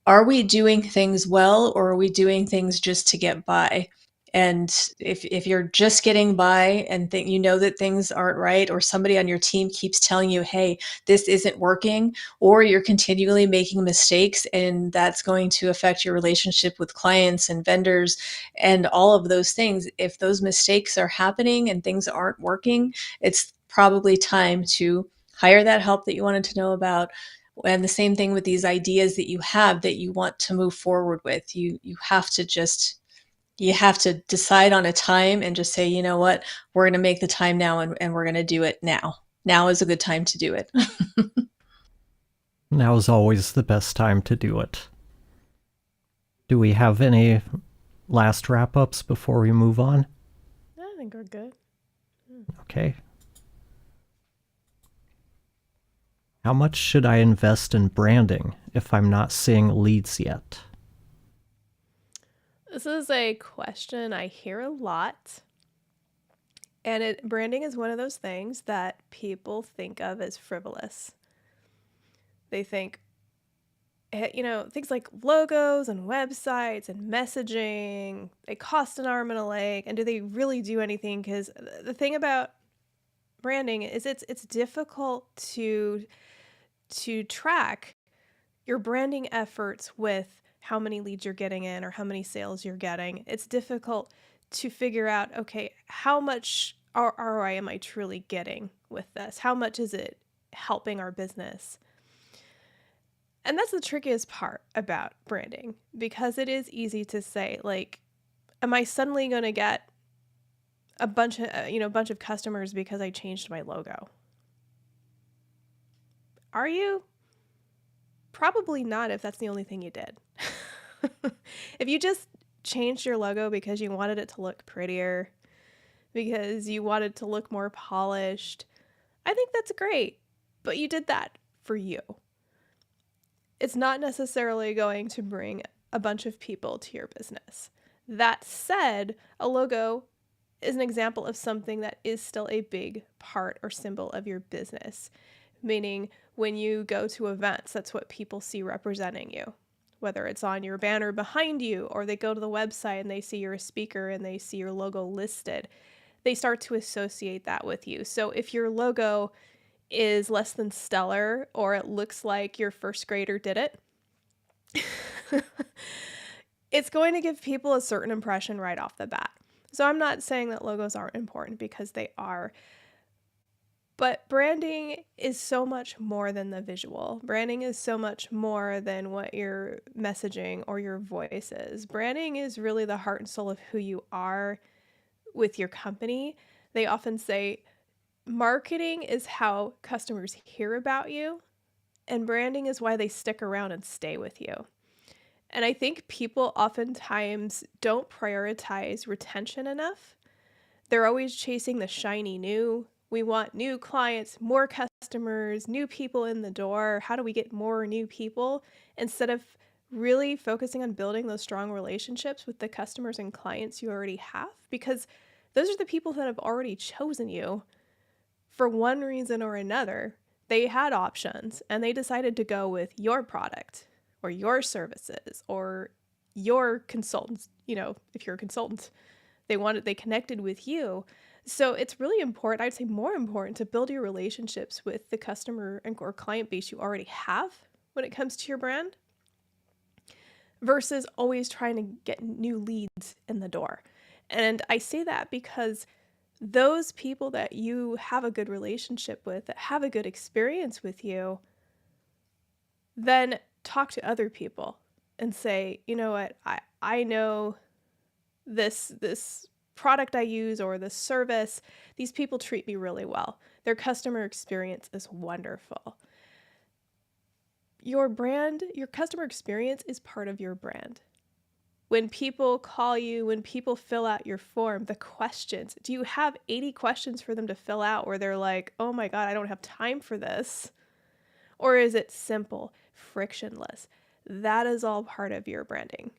Are we doing things well or are we doing things just to get by? And if you're just getting by and you know that things aren't right, or somebody on your team keeps telling you, hey, this isn't working, or you're continually making mistakes, and that's going to affect your relationship with clients and vendors and all of those things. If those mistakes are happening and things aren't working, it's probably time to hire that help that you wanted to know about. And the same thing with these ideas that you have that you want to move forward with. You have to decide on a time and just say, you know what, we're going to make the time now, and we're going to do it now. Now is a good time to do it. Now is always the best time to do it. Do we have any last wrap-ups before we move on? I think we're good. Okay. How much should I invest in branding if I'm not seeing leads yet? This is a question I hear a lot. And branding is one of those things that people think of as frivolous. They think, things like logos and websites and messaging, they cost an arm and a leg. And do they really do anything? Because the thing about branding is it's difficult to track your branding efforts with how many leads you're getting in or how many sales you're getting. It's difficult to figure out, okay, how much ROI am I truly getting with this? How much is it helping our business? And that's the trickiest part about branding, because it is easy to say, like, am I suddenly going to get a bunch of customers because I changed my logo? Are you? Probably not, if that's the only thing you did. If you just changed your logo because you wanted it to look prettier, because you wanted to look more polished, I think that's great. But you did that for you. It's not necessarily going to bring a bunch of people to your business. That said, a logo is an example of something that is still a big part or symbol of your business. Meaning, when you go to events, that's what people see representing you. Whether it's on your banner behind you, or they go to the website and they see you're a speaker and they see your logo listed, they start to associate that with you. So if your logo is less than stellar, or it looks like your first grader did it, it's going to give people a certain impression right off the bat. So I'm not saying that logos aren't important, because they are. But branding is so much more than the visual. Branding is so much more than what your messaging or your voice is. Branding is really the heart and soul of who you are with your company. They often say marketing is how customers hear about you, and branding is why they stick around and stay with you. And I think people oftentimes don't prioritize retention enough. They're always chasing the shiny new. We want new clients, more customers, new people in the door. How do we get more new people? Instead of really focusing on building those strong relationships with the customers and clients you already have, because those are the people that have already chosen you for one reason or another. They had options and they decided to go with your product or your services or your consultants. If you're a consultant, they connected with you. So it's really important, I'd say more important, to build your relationships with the customer or client base you already have when it comes to your brand, versus always trying to get new leads in the door. And I say that because those people that you have a good relationship with, that have a good experience with you, then talk to other people and say, you know what, I know this product I use or this service, these people treat me really well. Their customer experience is wonderful. Your brand, your customer experience is part of your brand. When people call you, when people fill out your form, the questions, do you have 80 questions for them to fill out where they're like, oh my God, I don't have time for this? Or is it simple, frictionless? That is all part of your branding.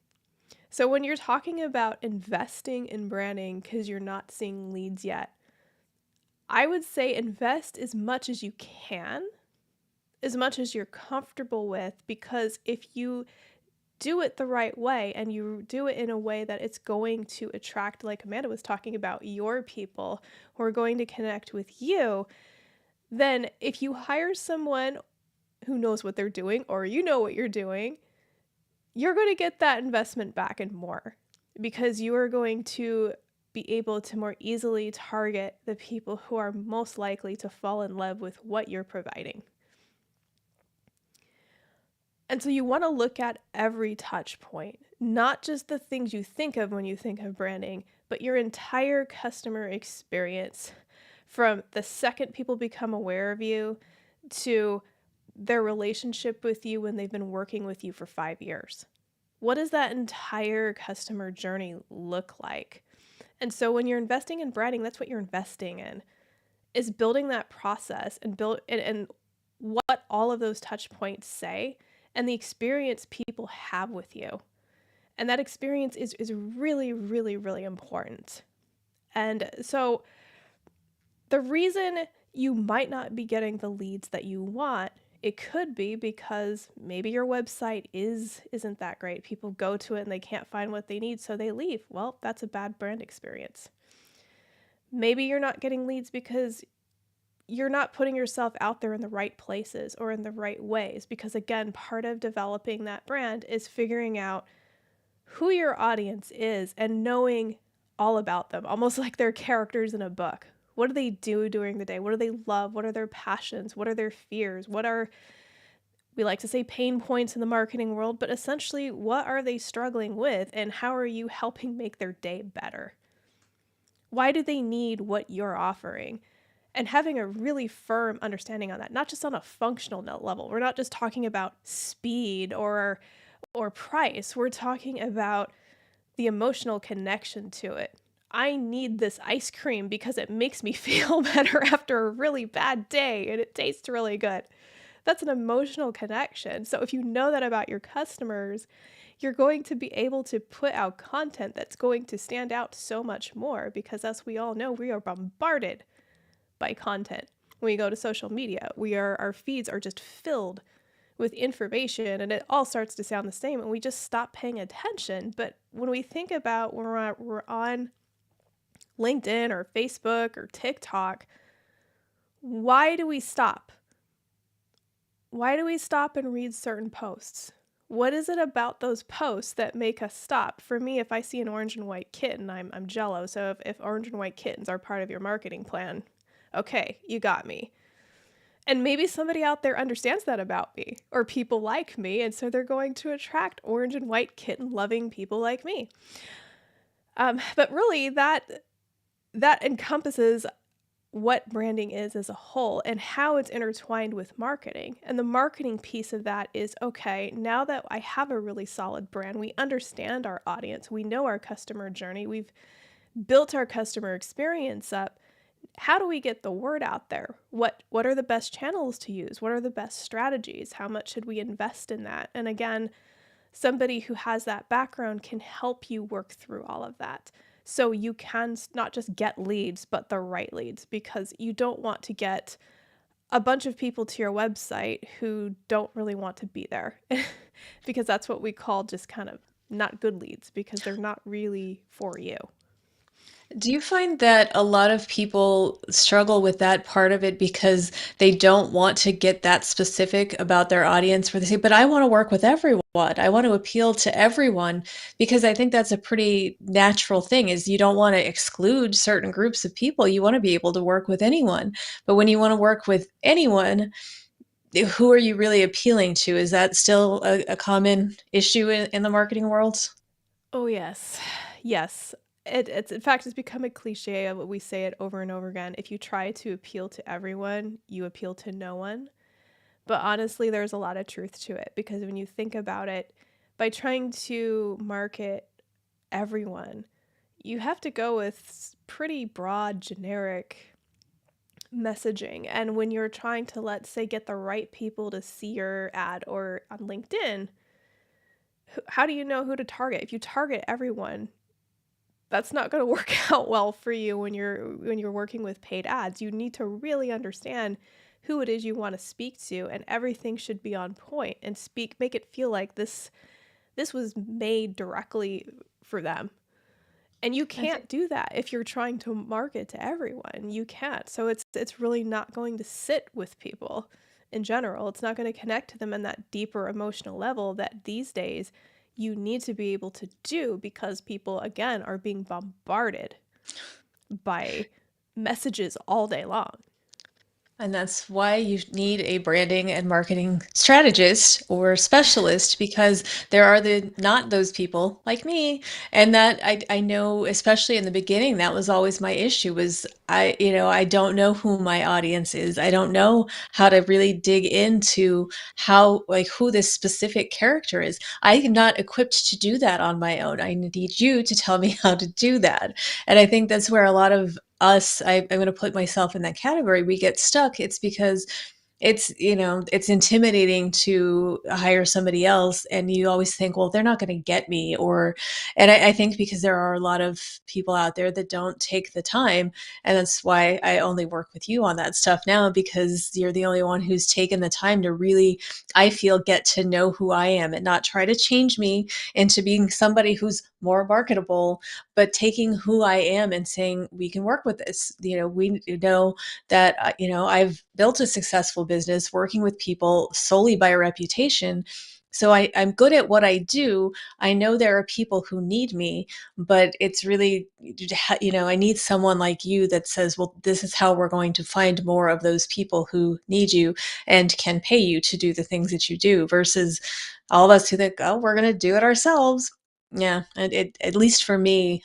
So when you're talking about investing in branding because you're not seeing leads yet, I would say invest as much as you can, as much as you're comfortable with, because if you do it the right way and you do it in a way that it's going to attract, like Amanda was talking about, your people who are going to connect with you, then if you hire someone who knows what they're doing, or you know what you're doing, you're going to get that investment back and more, because you are going to be able to more easily target the people who are most likely to fall in love with what you're providing. And so you want to look at every touch point, not just the things you think of when you think of branding, but your entire customer experience, from the second people become aware of you to their relationship with you when they've been working with you for 5 years. What does that entire customer journey look like? And so when you're investing in branding, that's what you're investing in, is building that process and and what all of those touch points say and the experience people have with you. And that experience is really, really, really important. And so the reason you might not be getting the leads that you want, it could be because maybe your website isn't that great. People go to it and they can't find what they need, so they leave. Well, that's a bad brand experience. Maybe you're not getting leads because you're not putting yourself out there in the right places or in the right ways, because again, part of developing that brand is figuring out who your audience is and knowing all about them, almost like they're characters in a book. What do they do during the day? What do they love? What are their passions? What are their fears? What are, we like to say, pain points in the marketing world, but essentially, what are they struggling with and how are you helping make their day better? Why do they need what you're offering? And having a really firm understanding on that, not just on a functional level. We're not just talking about speed or price. We're talking about the emotional connection to it. I need this ice cream because it makes me feel better after a really bad day and it tastes really good. That's an emotional connection. So if you know that about your customers, you're going to be able to put out content that's going to stand out so much more, because as we all know, we are bombarded by content. When we go to social media, our feeds are just filled with information and it all starts to sound the same and we just stop paying attention. But when we think about when we're on LinkedIn or Facebook or TikTok, why do we stop? Why do we stop and read certain posts? What is it about those posts that make us stop? For me, if I see an orange and white kitten, I'm jello. So if orange and white kittens are part of your marketing plan, okay, you got me. And maybe somebody out there understands that about me or people like me, and so they're going to attract orange and white kitten loving people like me. But really, that encompasses what branding is as a whole and how it's intertwined with marketing. And the marketing piece of that is, okay, now that I have a really solid brand, we understand our audience, we know our customer journey, we've built our customer experience up. How do we get the word out there? What are the best channels to use? What are the best strategies? How much should we invest in that? And again, somebody who has that background can help you work through all of that. So you can not just get leads, but the right leads, because you don't want to get a bunch of people to your website who don't really want to be there because that's what we call just kind of not good leads, because they're not really for you. Do you find that a lot of people struggle with that part of it because they don't want to get that specific about their audience, where they say, but I want to work with everyone. I want to appeal to everyone, because I think that's a pretty natural thing, is you don't want to exclude certain groups of people. You want to be able to work with anyone. But when you want to work with anyone, who are you really appealing to? Is that still a common issue in the marketing world? Oh, yes. Yes. It's in fact, it's become a cliche of what we say it over and over again. If you try to appeal to everyone, you appeal to no one. But honestly, there's a lot of truth to it, because when you think about it, by trying to market everyone, you have to go with pretty broad, generic messaging. And when you're trying to, let's say, get the right people to see your ad or on LinkedIn, how do you know who to target? If you target everyone, that's not going to work out well for you when you're working with paid ads. You need to really understand who it is you want to speak to, and everything should be on point and make it feel like this this was made directly for them. And you can't do that if you're trying to market to everyone. You can't. So it's really not going to sit with people in general. It's not going to connect to them in that deeper emotional level that these days you need to be able to do, because people, again, are being bombarded by messages all day long. And that's why you need a branding and marketing strategist or specialist, because there are not those people like me. And that I know, especially in the beginning, that was always my issue, was I don't know who my audience is. I don't know how to really dig into who this specific character is. I am not equipped to do that on my own. I need you to tell me how to do that. And I think that's where a lot of us, I'm going to put myself in that category, we get stuck. It's because it's intimidating to hire somebody else, and you always think, well, they're not going to get me. And I think because there are a lot of people out there that don't take the time, and that's why I only work with you on that stuff now, because you're the only one who's taken the time to really, I feel, get to know who I am and not try to change me into being somebody who's more marketable, but taking who I am and saying, we can work with this. We know that, I've built a successful business working with people solely by reputation. So I'm good at what I do. I know there are people who need me, but it's really, I need someone like you that says, well, this is how we're going to find more of those people who need you and can pay you to do the things that you do, versus all of us who think, oh, we're going to do it ourselves. Yeah, and at least for me,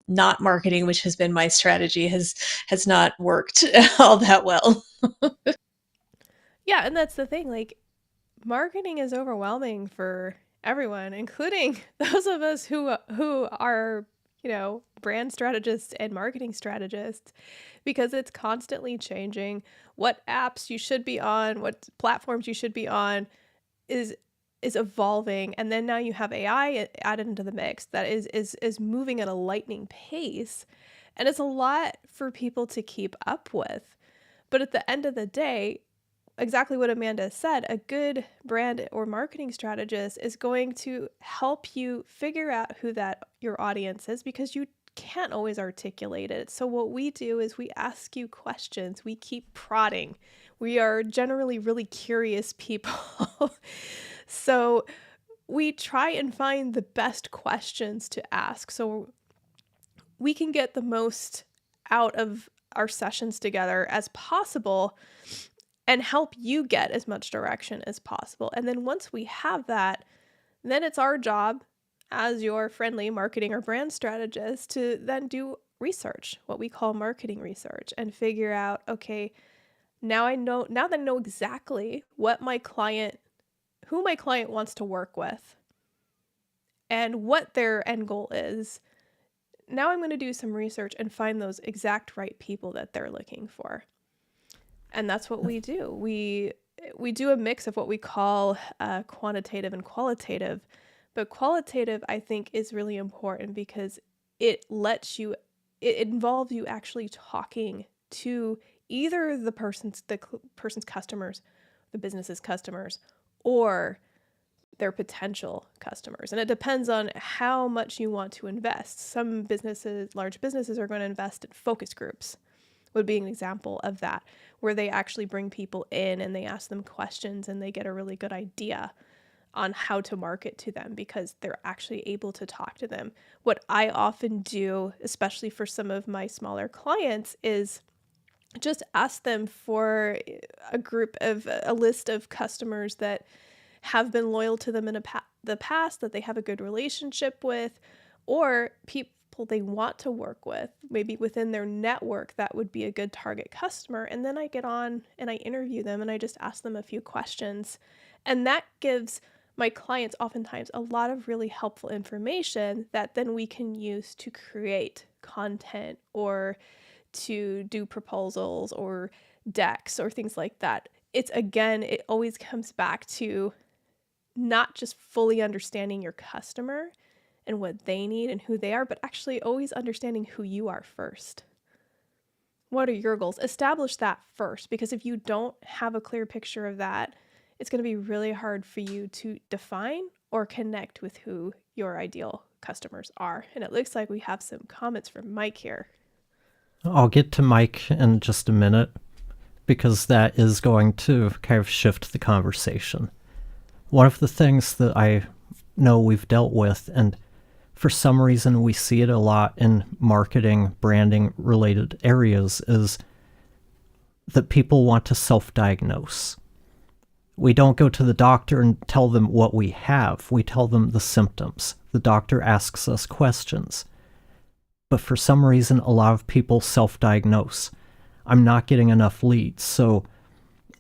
not marketing, which has been my strategy, has not worked all that well. Yeah, and that's the thing. Like, marketing is overwhelming for everyone, including those of us who are, brand strategists and marketing strategists, because it's constantly changing. What apps you should be on, what platforms you should be on is evolving, and then now you have AI added into the mix that is moving at a lightning pace, and it's a lot for people to keep up with. But at the end of the day, exactly what Amanda said, a good brand or marketing strategist is going to help you figure out who that your audience is, because you can't always articulate it. So what we do is we ask you questions. We keep prodding. We are generally really curious people. So we try and find the best questions to ask so we can get the most out of our sessions together as possible and help you get as much direction as possible. And then once we have that, then it's our job as your friendly marketing or brand strategist to then do research, what we call marketing research, and figure out, okay, now that I know exactly who my client wants to work with and what their end goal is. Now I'm going to do some research and find those exact right people that they're looking for. And that's what we do. We do a mix of what we call quantitative and qualitative. But qualitative, I think, is really important because it involves you actually talking to either the person's customers, the business's customers, or their potential customers. And it depends on how much you want to invest. Some businesses, large businesses, are going to invest in focus groups, would be an example of that, where they actually bring people in and they ask them questions and they get a really good idea on how to market to them because they're actually able to talk to them. What I often do, especially for some of my smaller clients, is just ask them for a list of customers that have been loyal to them in the past, that they have a good relationship with, or people they want to work with, maybe within their network that would be a good target customer. And then I get on and I interview them and I just ask them a few questions. And that gives my clients oftentimes a lot of really helpful information that then we can use to create content or to do proposals or decks or things like that. It always comes back to not just fully understanding your customer and what they need and who they are, but actually always understanding who you are first. What are your goals? Establish that first, because if you don't have a clear picture of that, it's going to be really hard for you to define or connect with who your ideal customers are. And it looks like we have some comments from Mike here. I'll get to Mike in just a minute, because that is going to kind of shift the conversation. One of the things that I know we've dealt with, and for some reason we see it a lot in marketing, branding related areas, is that people want to self-diagnose. We don't go to the doctor and tell them what we have. We tell them the symptoms. The doctor asks us questions. But for some reason, a lot of people self-diagnose. I'm not getting enough leads, so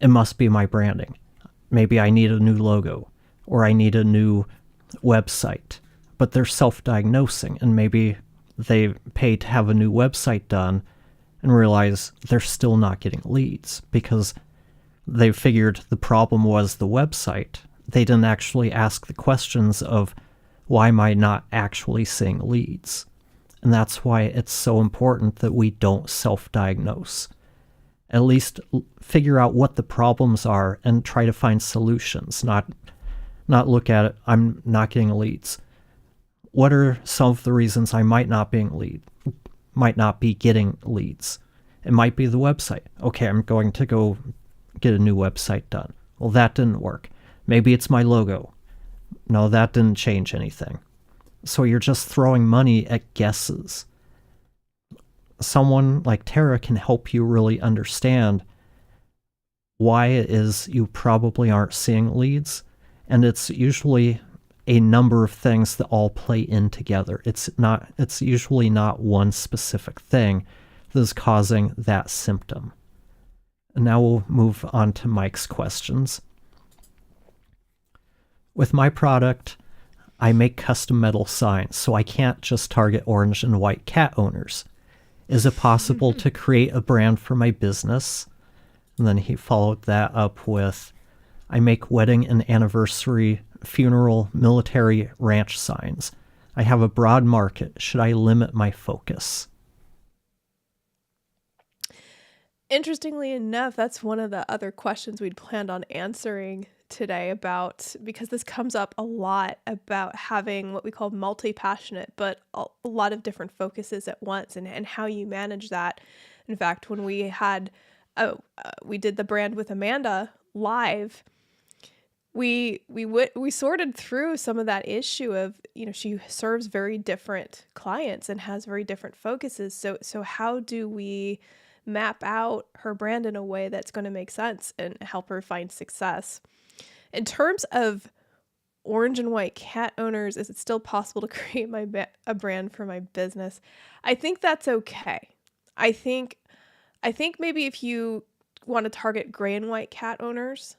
it must be my branding. Maybe I need a new logo, or I need a new website. But they're self-diagnosing, and maybe they pay to have a new website done and realize they're still not getting leads because they figured the problem was the website. They didn't actually ask the questions of, why am I not actually seeing leads? And that's why it's so important that we don't self-diagnose. At least figure out what the problems are and try to find solutions, not look at it, I'm not getting leads. What are some of the reasons I might not be getting leads? It might be the website. Okay, I'm going to go get a new website done. Well, that didn't work. Maybe it's my logo. No, that didn't change anything. So you're just throwing money at guesses. Someone like Tara can help you really understand why it is you probably aren't seeing leads. And it's usually a number of things that all play in together. It's usually not one specific thing that is causing that symptom. And now we'll move on to Mike's questions. With my product, I make custom metal signs, so I can't just target orange and white cat owners. Is it possible to create a brand for my business? And then he followed that up with, I make wedding and anniversary, funeral, military, ranch signs. I have a broad market. Should I limit my focus? Interestingly enough, that's one of the other questions we'd planned on answering today because this comes up a lot about having what we call multi-passionate, but a lot of different focuses at once and how you manage that. In fact, when we had, we did the brand with Amanda live, we sorted through some of that issue of, she serves very different clients and has very different focuses. So how do we map out her brand in a way that's going to make sense and help her find success? In terms of orange and white cat owners, is it still possible to create a brand for my business? I think that's okay. I think maybe if you want to target gray and white cat owners,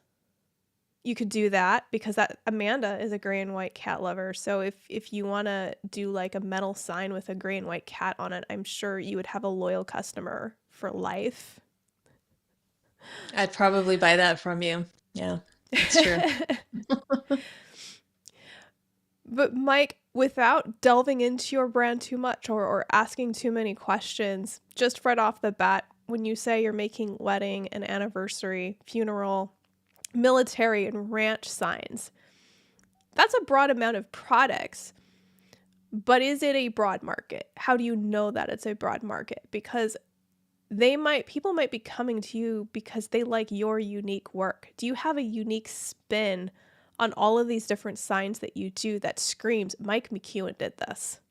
you could do that because Amanda is a gray and white cat lover. So if you want to do like a metal sign with a gray and white cat on it, I'm sure you would have a loyal customer for life. I'd probably buy that from you. Yeah, that's true. But Mike, without delving into your brand too much or asking too many questions, just right off the bat, when you say you're making wedding and anniversary, funeral, military, and ranch signs, that's a broad amount of products. But is it a broad market? How do you know that it's a broad market? Because people might be coming to you because they like your unique work. Do you have a unique spin on all of these different signs that you do that screams, Mike McCune did this?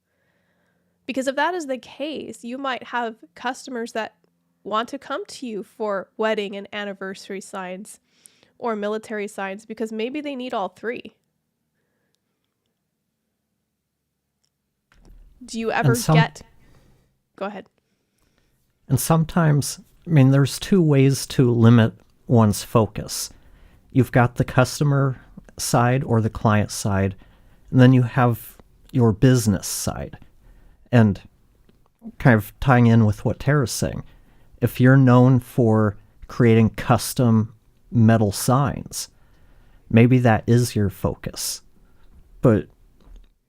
Because if that is the case, you might have customers that want to come to you for wedding and anniversary signs or military signs because maybe they need all three. Do you ever Go ahead. And sometimes, there's two ways to limit one's focus. You've got the customer side or the client side, and then you have your business side. And kind of tying in with what Tara's saying, if you're known for creating custom metal signs, maybe that is your focus. But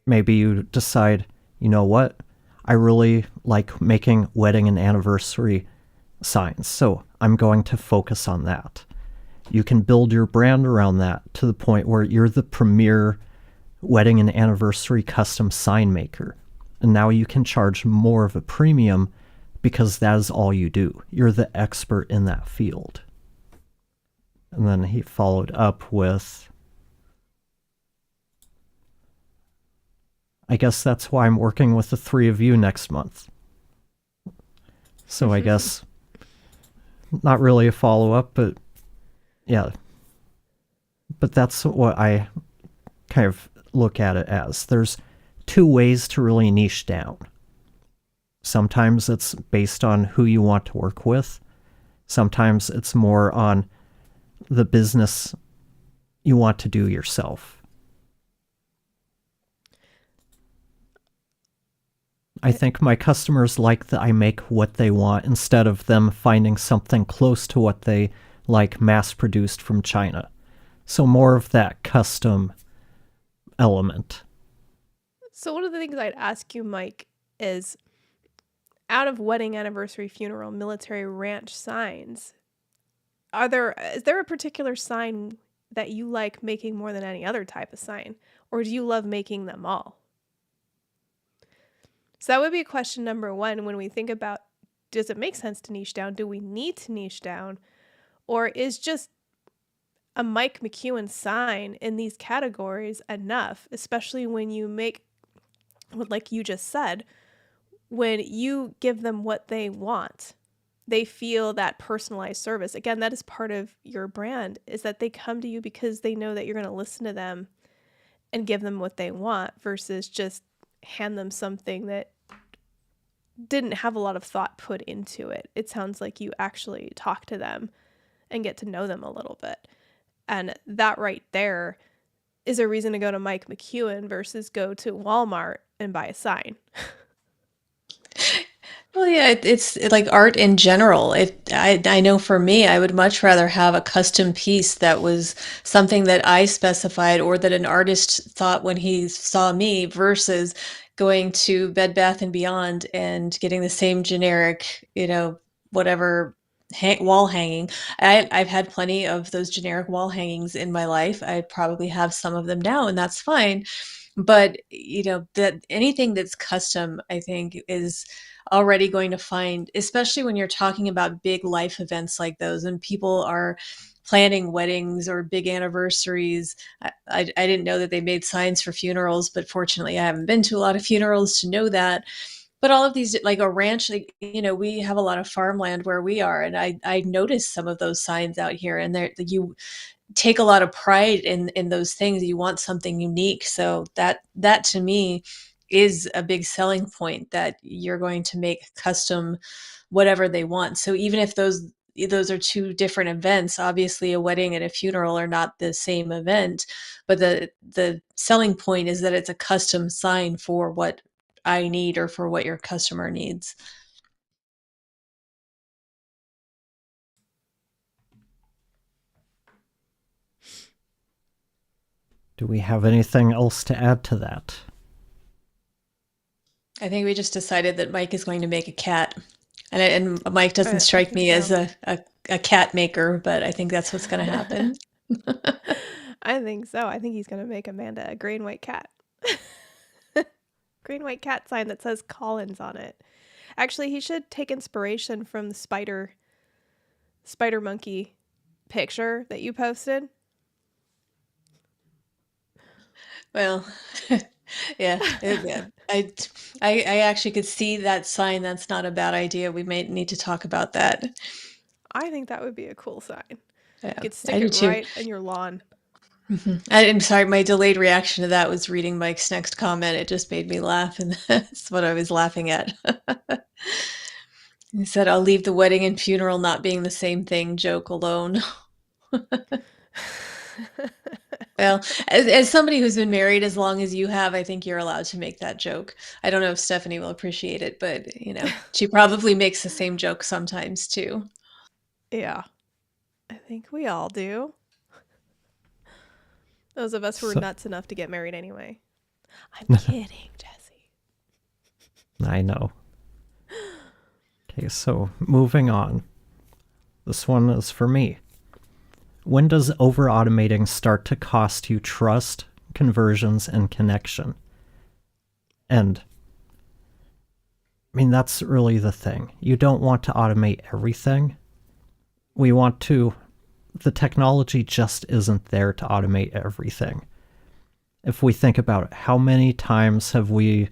maybe you decide, you know what? I really like making wedding and anniversary signs, so I'm going to focus on that. You can build your brand around that to the point where you're the premier wedding and anniversary custom sign maker. And now you can charge more of a premium because that is all you do. You're the expert in that field. And then he followed up with, I guess that's why I'm working with the three of you next month. So I guess not really a follow-up, but yeah. But that's what I kind of look at it as. There's two ways to really niche down. Sometimes it's based on who you want to work with. Sometimes it's more on the business you want to do yourself. I think my customers like that I make what they want instead of them finding something close to what they like mass-produced from China. So more of that custom element. So one of the things I'd ask you, Mike, is out of wedding, anniversary, funeral, military, ranch signs, is there a particular sign that you like making more than any other type of sign? Or do you love making them all? So that would be question number one when we think about, does it make sense to niche down? Do we need to niche down? Or is just a Mike McCune sign in these categories enough, especially when you make, like you just said, when you give them what they want, they feel that personalized service. Again, that is part of your brand, is that they come to you because they know that you're going to listen to them and give them what they want versus just hand them something that didn't have a lot of thought put into it. It sounds like you actually talk to them and get to know them a little bit. And that right there is a reason to go to Mike McCune versus go to Walmart and buy a sign. Well, yeah, it's like art in general. I know for me, I would much rather have a custom piece that was something that I specified or that an artist thought when he saw me versus going to Bed Bath and Beyond and getting the same generic, whatever wall hanging. I've had plenty of those generic wall hangings in my life. I probably have some of them now, and that's fine. But that anything that's custom, I think, is already going to find, especially when you're talking about big life events like those, and people are planning weddings or big anniversaries. I didn't know that they made signs for funerals, but fortunately I haven't been to a lot of funerals to know that. But all of these, like a ranch, we have a lot of farmland where we are, and I noticed some of those signs out here, and you take a lot of pride in those things. You want something unique, so that to me is a big selling point, that you're going to make custom whatever they want. So even if those are two different events, obviously a wedding and a funeral are not the same event, but the selling point is that it's a custom sign for what I need or for what your customer needs. Do we have anything else to add to that? I think we just decided that Mike is going to make a cat. And Mike doesn't strike me as a cat maker, but I think that's what's going to happen. I think so. I think he's going to make Amanda a gray and white cat. Gray and white cat sign that says Collins on it. Actually, he should take inspiration from the spider monkey picture that you posted. Well, yeah, I actually could see that sign. That's not a bad idea. We may need to talk about that. I think that would be a cool sign. Yeah, you could stick it right in your lawn. Mm-hmm. I'm sorry, my delayed reaction to that was reading Mike's next comment. It just made me laugh, and that's what I was laughing at. He said, "I'll leave the wedding and funeral not being the same thing joke alone." Well, as somebody who's been married as long as you have, I think you're allowed to make that joke. I don't know if Stephanie will appreciate it, but she probably makes the same joke sometimes too. Yeah, I think we all do. Those of us who are nuts enough to get married anyway. I'm kidding, Jesse. I know. Okay, so moving on. This one is for me. When does over-automating start to cost you trust, conversions, and connection. And I mean, that's really the thing. You don't want to automate everything. We want to, the technology just isn't there to automate everything. If we think about how many times have we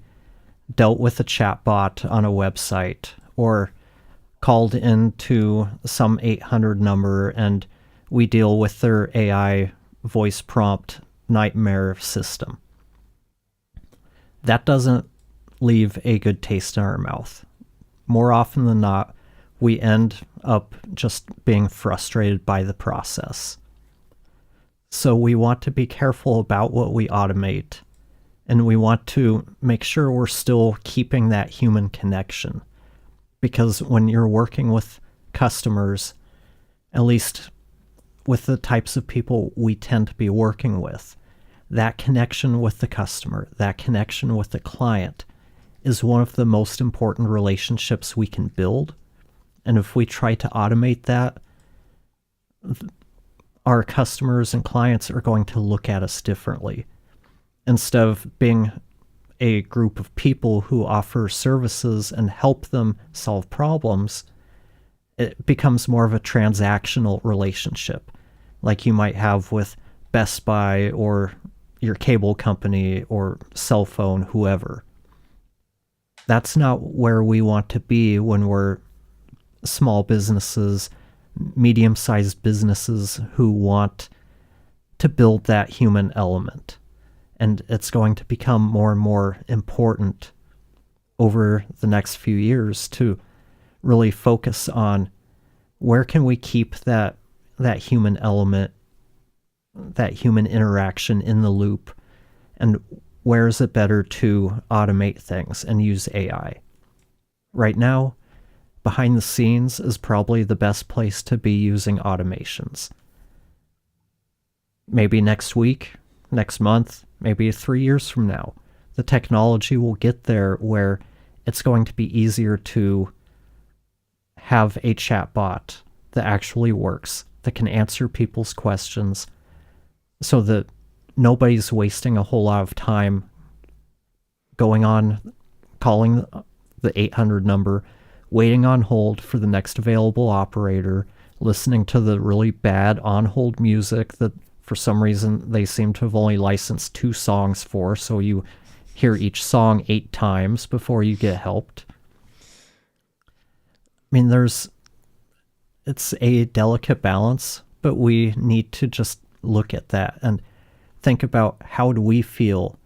dealt with a chatbot on a website or called into some 800 number and we deal with their AI voice prompt nightmare system. That doesn't leave a good taste in our mouth. More often than not, we end up just being frustrated by the process. So we want to be careful about what we automate, and we want to make sure we're still keeping that human connection. Because when you're working with customers, at least with the types of people we tend to be working with, that connection with the customer, that connection with the client is one of the most important relationships we can build. And if we try to automate that, our customers and clients are going to look at us differently. Instead of being a group of people who offer services and help them solve problems, it becomes more of a transactional relationship, like you might have with Best Buy or your cable company or cell phone, whoever. That's not where we want to be when we're small businesses, medium-sized businesses who want to build that human element. And it's going to become more and more important over the next few years to really focus on where can we keep that human element, that human interaction in the loop, and where is it better to automate things and use AI? Right now, behind the scenes is probably the best place to be using automations. Maybe next week, next month, maybe 3 years from now, the technology will get there where it's going to be easier to have a chatbot that actually works, that can answer people's questions, so that nobody's wasting a whole lot of time going on, calling the 800 number, waiting on hold for the next available operator, listening to the really bad on-hold music that for some reason they seem to have only licensed 2 songs for, so you hear each song 8 times before you get helped. I mean, it's a delicate balance, but we need to just look at that and think about how do we feel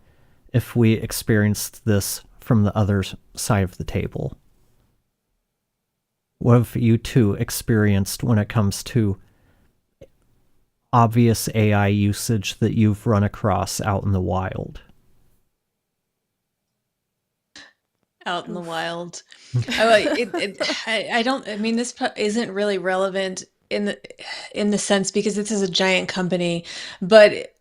if we experienced this from the other side of the table. What have you two experienced when it comes to obvious AI usage that you've run across out in the wild? Out in the wild. I don't, I mean, this isn't really relevant in the sense because this is a giant company, but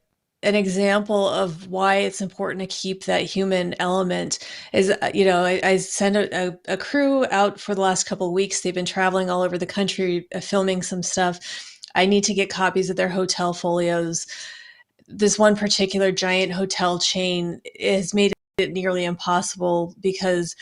an example of why it's important to keep that human element is, I send a crew out for the last couple of weeks. They've been traveling all over the country, filming some stuff. I need to get copies of their hotel folios. This one particular giant hotel chain has made it nearly impossible because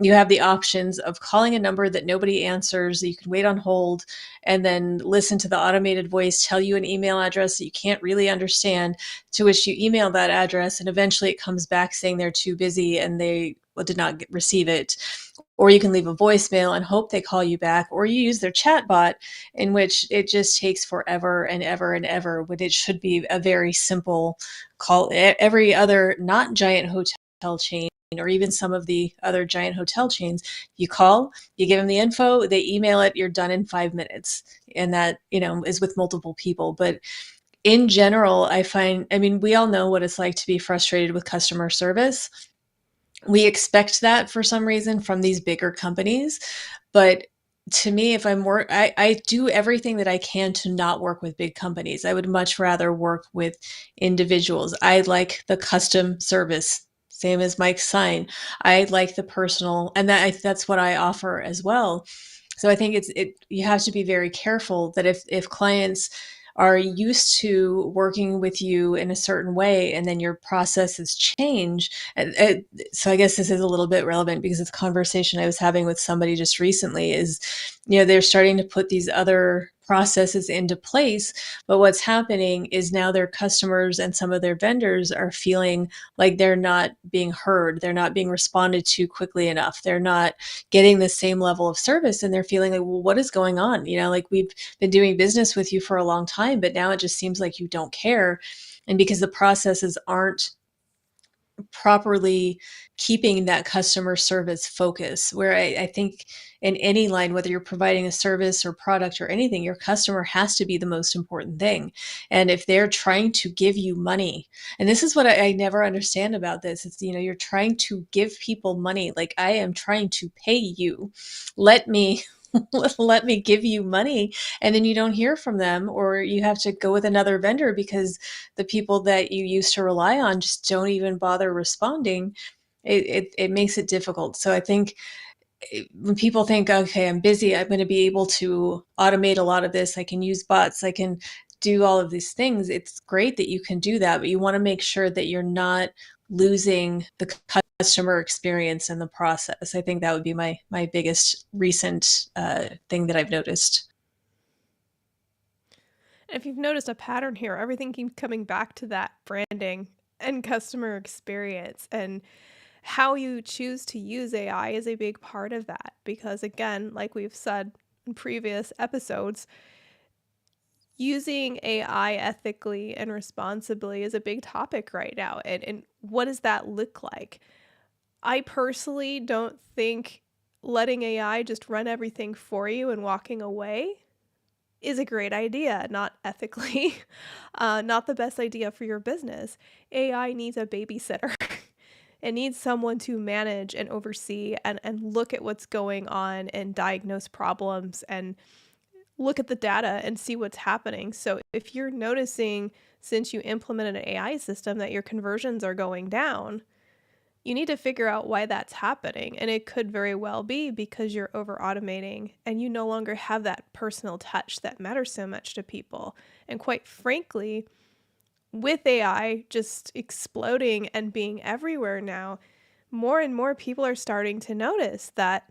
you have the options of calling a number that nobody answers, that you can wait on hold, and then listen to the automated voice tell you an email address that you can't really understand, to which you email that address, and eventually it comes back saying they're too busy and they did not receive it. Or you can leave a voicemail and hope they call you back, or you use their chatbot, in which it just takes forever and ever and ever, when it should be a very simple call. Every other not giant hotel chain, or even some of the other giant hotel chains, you call, you give them the info, they email it, you're done in 5 minutes. And that, is with multiple people. But in general, we all know what it's like to be frustrated with customer service. We expect that for some reason from these bigger companies. But to me, if I do everything that I can to not work with big companies. I would much rather work with individuals. I like the custom service, same as Mike's sign. I like the personal, and that's what I offer as well. So I think you have to be very careful that if clients are used to working with you in a certain way, and then your processes change. So I guess this is a little bit relevant because it's a conversation I was having with somebody just recently is, they're starting to put these other processes into place, but what's happening is now their customers and some of their vendors are feeling like they're not being heard, they're not being responded to quickly enough, they're not getting the same level of service, and they're feeling like, well, what is going on? Like, we've been doing business with you for a long time, but now it just seems like you don't care. And because the processes aren't properly keeping that customer service focus, where I think in any line, whether you're providing a service or product or anything, your customer has to be the most important thing. And if they're trying to give you money, and this is what I never understand about this, it's, you're trying to give people money. Like, I am trying to pay you. Let me let me give you money, and then you don't hear from them, or you have to go with another vendor because the people that you used to rely on just don't even bother responding. It makes it difficult. So I think when people think, okay, I'm busy, I'm going to be able to automate a lot of this, I can use bots, I can do all of these things. It's great that you can do that, but you want to make sure that you're not losing the customer experience in the process. I think that would be my biggest recent thing that I've noticed. If you've noticed a pattern here, everything keeps coming back to that branding and customer experience, and how you choose to use AI is a big part of that. Because again, like we've said in previous episodes, using AI ethically and responsibly is a big topic right now. And what does that look like? I personally don't think letting AI just run everything for you and walking away is a great idea, not ethically, not the best idea for your business. AI needs a babysitter. It needs someone to manage and oversee and look at what's going on and diagnose problems and look at the data and see what's happening. So if you're noticing, since you implemented an AI system, that your conversions are going down, you need to figure out why that's happening. And it could very well be because you're over automating and you no longer have that personal touch that matters so much to people. And quite frankly, with AI just exploding and being everywhere now, more and more people are starting to notice that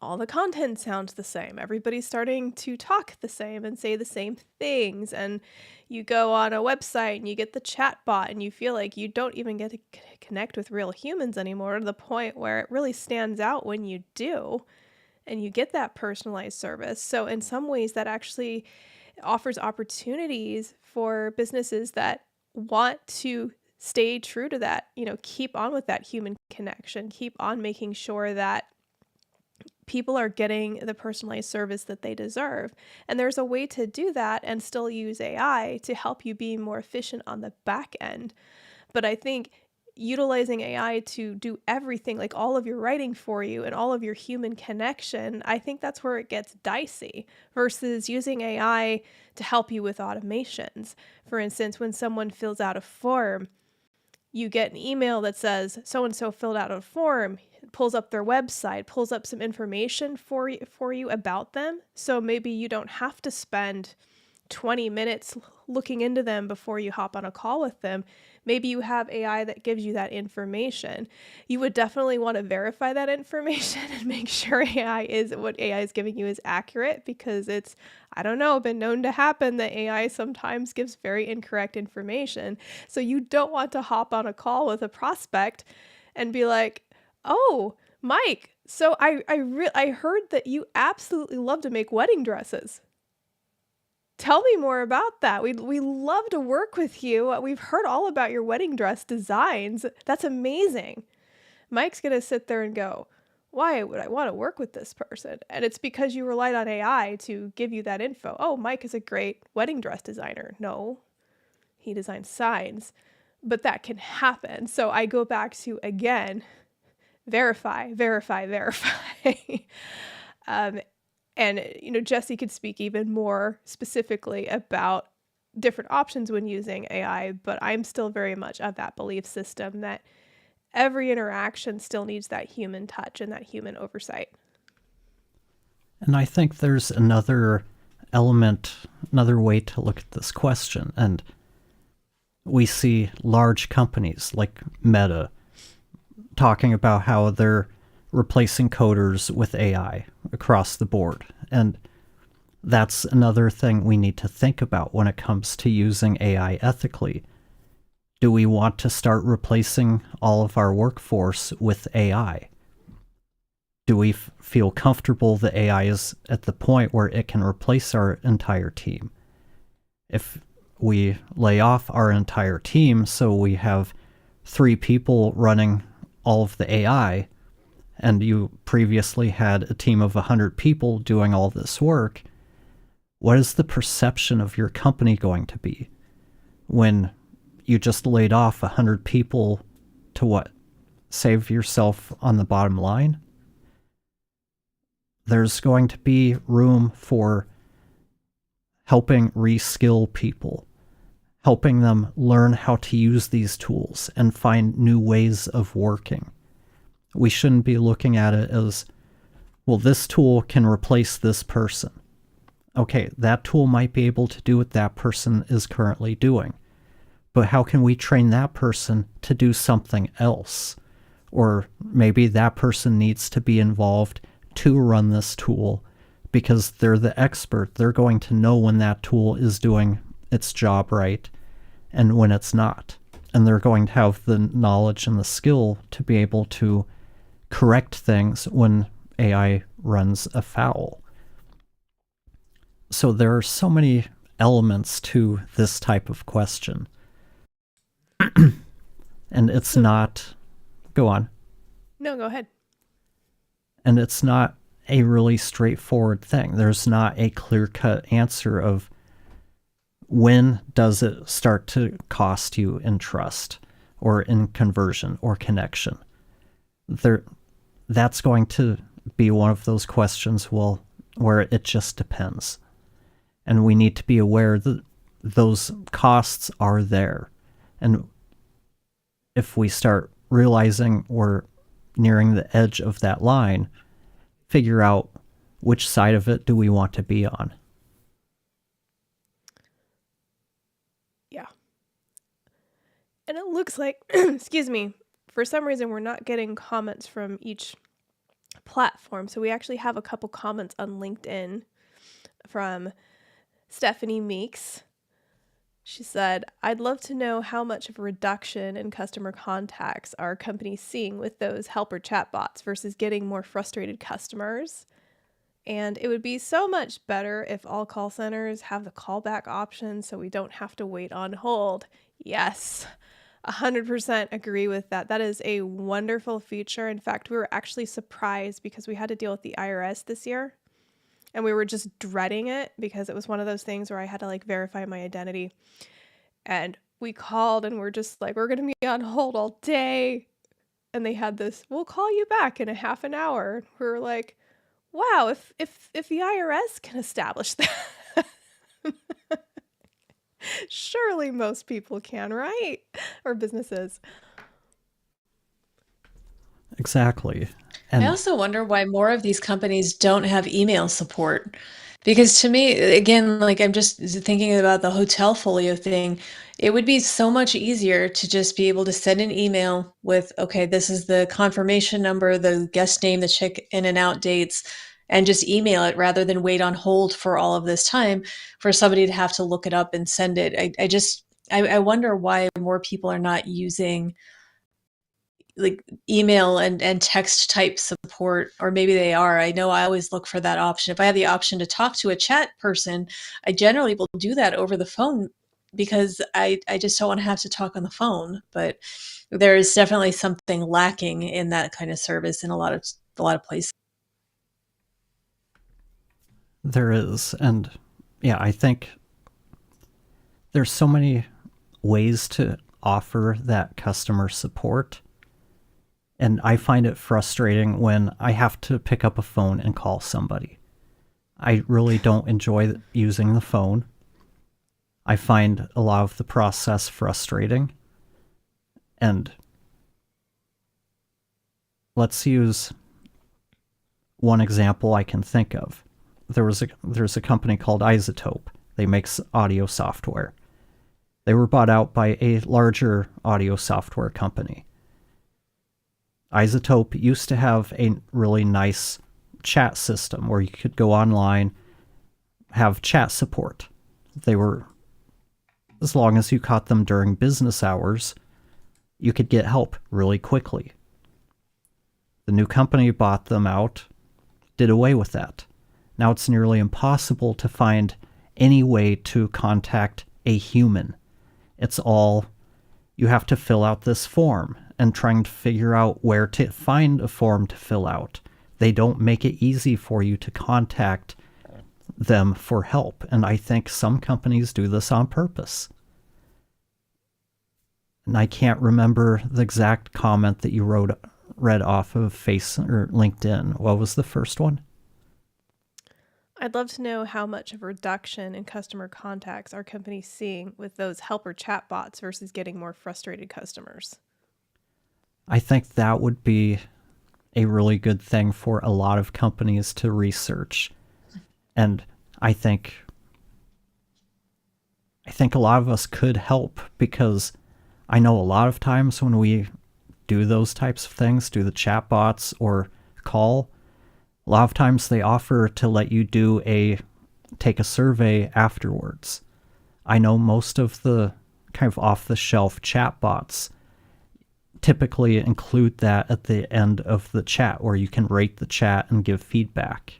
all the content sounds the same. Everybody's starting to talk the same and say the same things. And you go on a website and you get the chatbot and you feel like you don't even get to connect with real humans anymore, to the point where it really stands out when you do and you get that personalized service. So in some ways that actually offers opportunities for businesses that want to stay true to that, keep on with that human connection, keep on making sure that people are getting the personalized service that they deserve. And there's a way to do that and still use AI to help you be more efficient on the back end. But I think utilizing AI to do everything, like all of your writing for you and all of your human connection, I think that's where it gets dicey, versus using AI to help you with automations. For instance, when someone fills out a form, you get an email that says so-and-so filled out a form, pulls up their website, pulls up some information for you about them. So maybe you don't have to spend 20 minutes looking into them before you hop on a call with them. Maybe you have AI that gives you that information. You would definitely want to verify that information and make sure what AI is giving you is accurate, because it's, been known to happen that AI sometimes gives very incorrect information. So you don't want to hop on a call with a prospect and be like, "Oh, Mike, so I heard that you absolutely love to make wedding dresses. Tell me more about that. We love to work with you. We've heard all about your wedding dress designs. That's amazing." Mike's going to sit there and go, "Why would I want to work with this person?" And it's because you relied on AI to give you that info. "Oh, Mike is a great wedding dress designer." No, he designs signs, but that can happen. So I go back to, again, verify, verify, verify. And, Jesse could speak even more specifically about different options when using AI, but I'm still very much of that belief system that every interaction still needs that human touch and that human oversight. And I think there's another element another way to look at this question. And we see large companies like Meta talking about how they're replacing coders with AI across the board. And that's another thing we need to think about when it comes to using AI ethically. Do we want to start replacing all of our workforce with AI? Do we feel comfortable that AI is at the point where it can replace our entire team? If we lay off our entire team so we have 3 people running all of the AI, and you previously had a team of 100 people doing all this work, what is the perception of your company going to be when you just laid off 100 people to what? Save yourself on the bottom line? There's going to be room for helping reskill people, helping them learn how to use these tools and find new ways of working. We shouldn't be looking at it as, well, this tool can replace this person. Okay, that tool might be able to do what that person is currently doing, but how can we train that person to do something else? Or maybe that person needs to be involved to run this tool because they're the expert. They're going to know when that tool is doing its job right and when it's not. And they're going to have the knowledge and the skill to be able to correct things when AI runs afoul. So there are so many elements to this type of question. And it's not... Go on. No, go ahead. And it's not a really straightforward thing. There's not a clear-cut answer of when does it start to cost you in trust or in conversion or connection. That's going to be one of those questions, well, where it just depends. And we need to be aware that those costs are there. And if we start realizing we're nearing the edge of that line, figure out which side of it do we want to be on. Yeah. And it looks like, excuse me, for some reason we're not getting comments from each platform. So we actually have a couple comments on LinkedIn from Stephanie Meeks. She said, I'd love to know how much of a reduction in customer contacts are companies seeing with those helper chatbots versus getting more frustrated customers. And it would be so much better if all call centers have the callback option so we don't have to wait on hold. Yes, 100% agree with that. That is a wonderful feature. In fact, we were actually surprised because we had to deal with the IRS this year. And we were just dreading it because it was one of those things where I had to verify my identity. And we called and we're just like, we're going to be on hold all day. And they had this, we'll call you back in a half an hour. We were like, wow, if the IRS can establish that, surely most people can, right? Or businesses. Exactly. And I also wonder why more of these companies don't have email support. Because to me, again, I'm just thinking about the hotel folio thing. It would be so much easier to just be able to send an email with, okay, this is the confirmation number, the guest name, the check in and out dates, and just email it rather than wait on hold for all of this time for somebody to have to look it up and send it. I wonder why more people are not using email and text type support, or maybe they are. I know I always look for that option. If I have the option to talk to a chat person, I generally will do that over the phone because I just don't want to have to talk on the phone. But there is definitely something lacking in that kind of service in a lot of places. there is. And yeah, I think there's so many ways to offer that customer support. And I find it frustrating when I have to pick up a phone and call somebody. I really don't enjoy using the phone. I find a lot of the process frustrating. And let's use one example I can think of. There's a company called Isotope, They make audio software. They were bought out by a larger audio software company. Isotope used to have a really nice chat system where you could go online, have chat support. They were, as long as you caught them during business hours, you could get help really quickly. The new company bought them out, did away with that. Now it's nearly impossible to find any way to contact a human. It's all, you have to fill out this form, and trying to figure out where to find a form to fill out. They don't make it easy for you to contact them for help, and I think some companies do this on purpose. And I can't remember the exact comment that you read off of LinkedIn. What was the first one? I'd love to know how much of a reduction in customer contacts are companies seeing with those helper chatbots versus getting more frustrated customers. I think that would be a really good thing for a lot of companies to research. And I think a lot of us could help, because I know a lot of times when we do those types of things, do the chatbots or call, a lot of times they offer to let you take a survey afterwards. I know most of the kind of off-the-shelf chatbots typically include that at the end of the chat, where you can rate the chat and give feedback.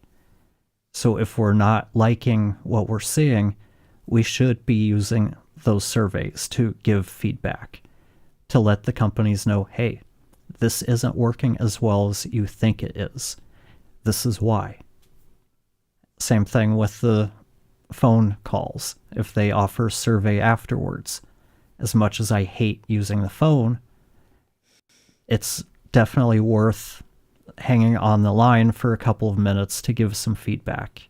So if we're not liking what we're seeing, we should be using those surveys to give feedback, to let the companies know, hey, this isn't working as well as you think it is. This is why. Same thing with the phone calls. If they offer a survey afterwards, as much as I hate using the phone, it's definitely worth hanging on the line for a couple of minutes to give some feedback.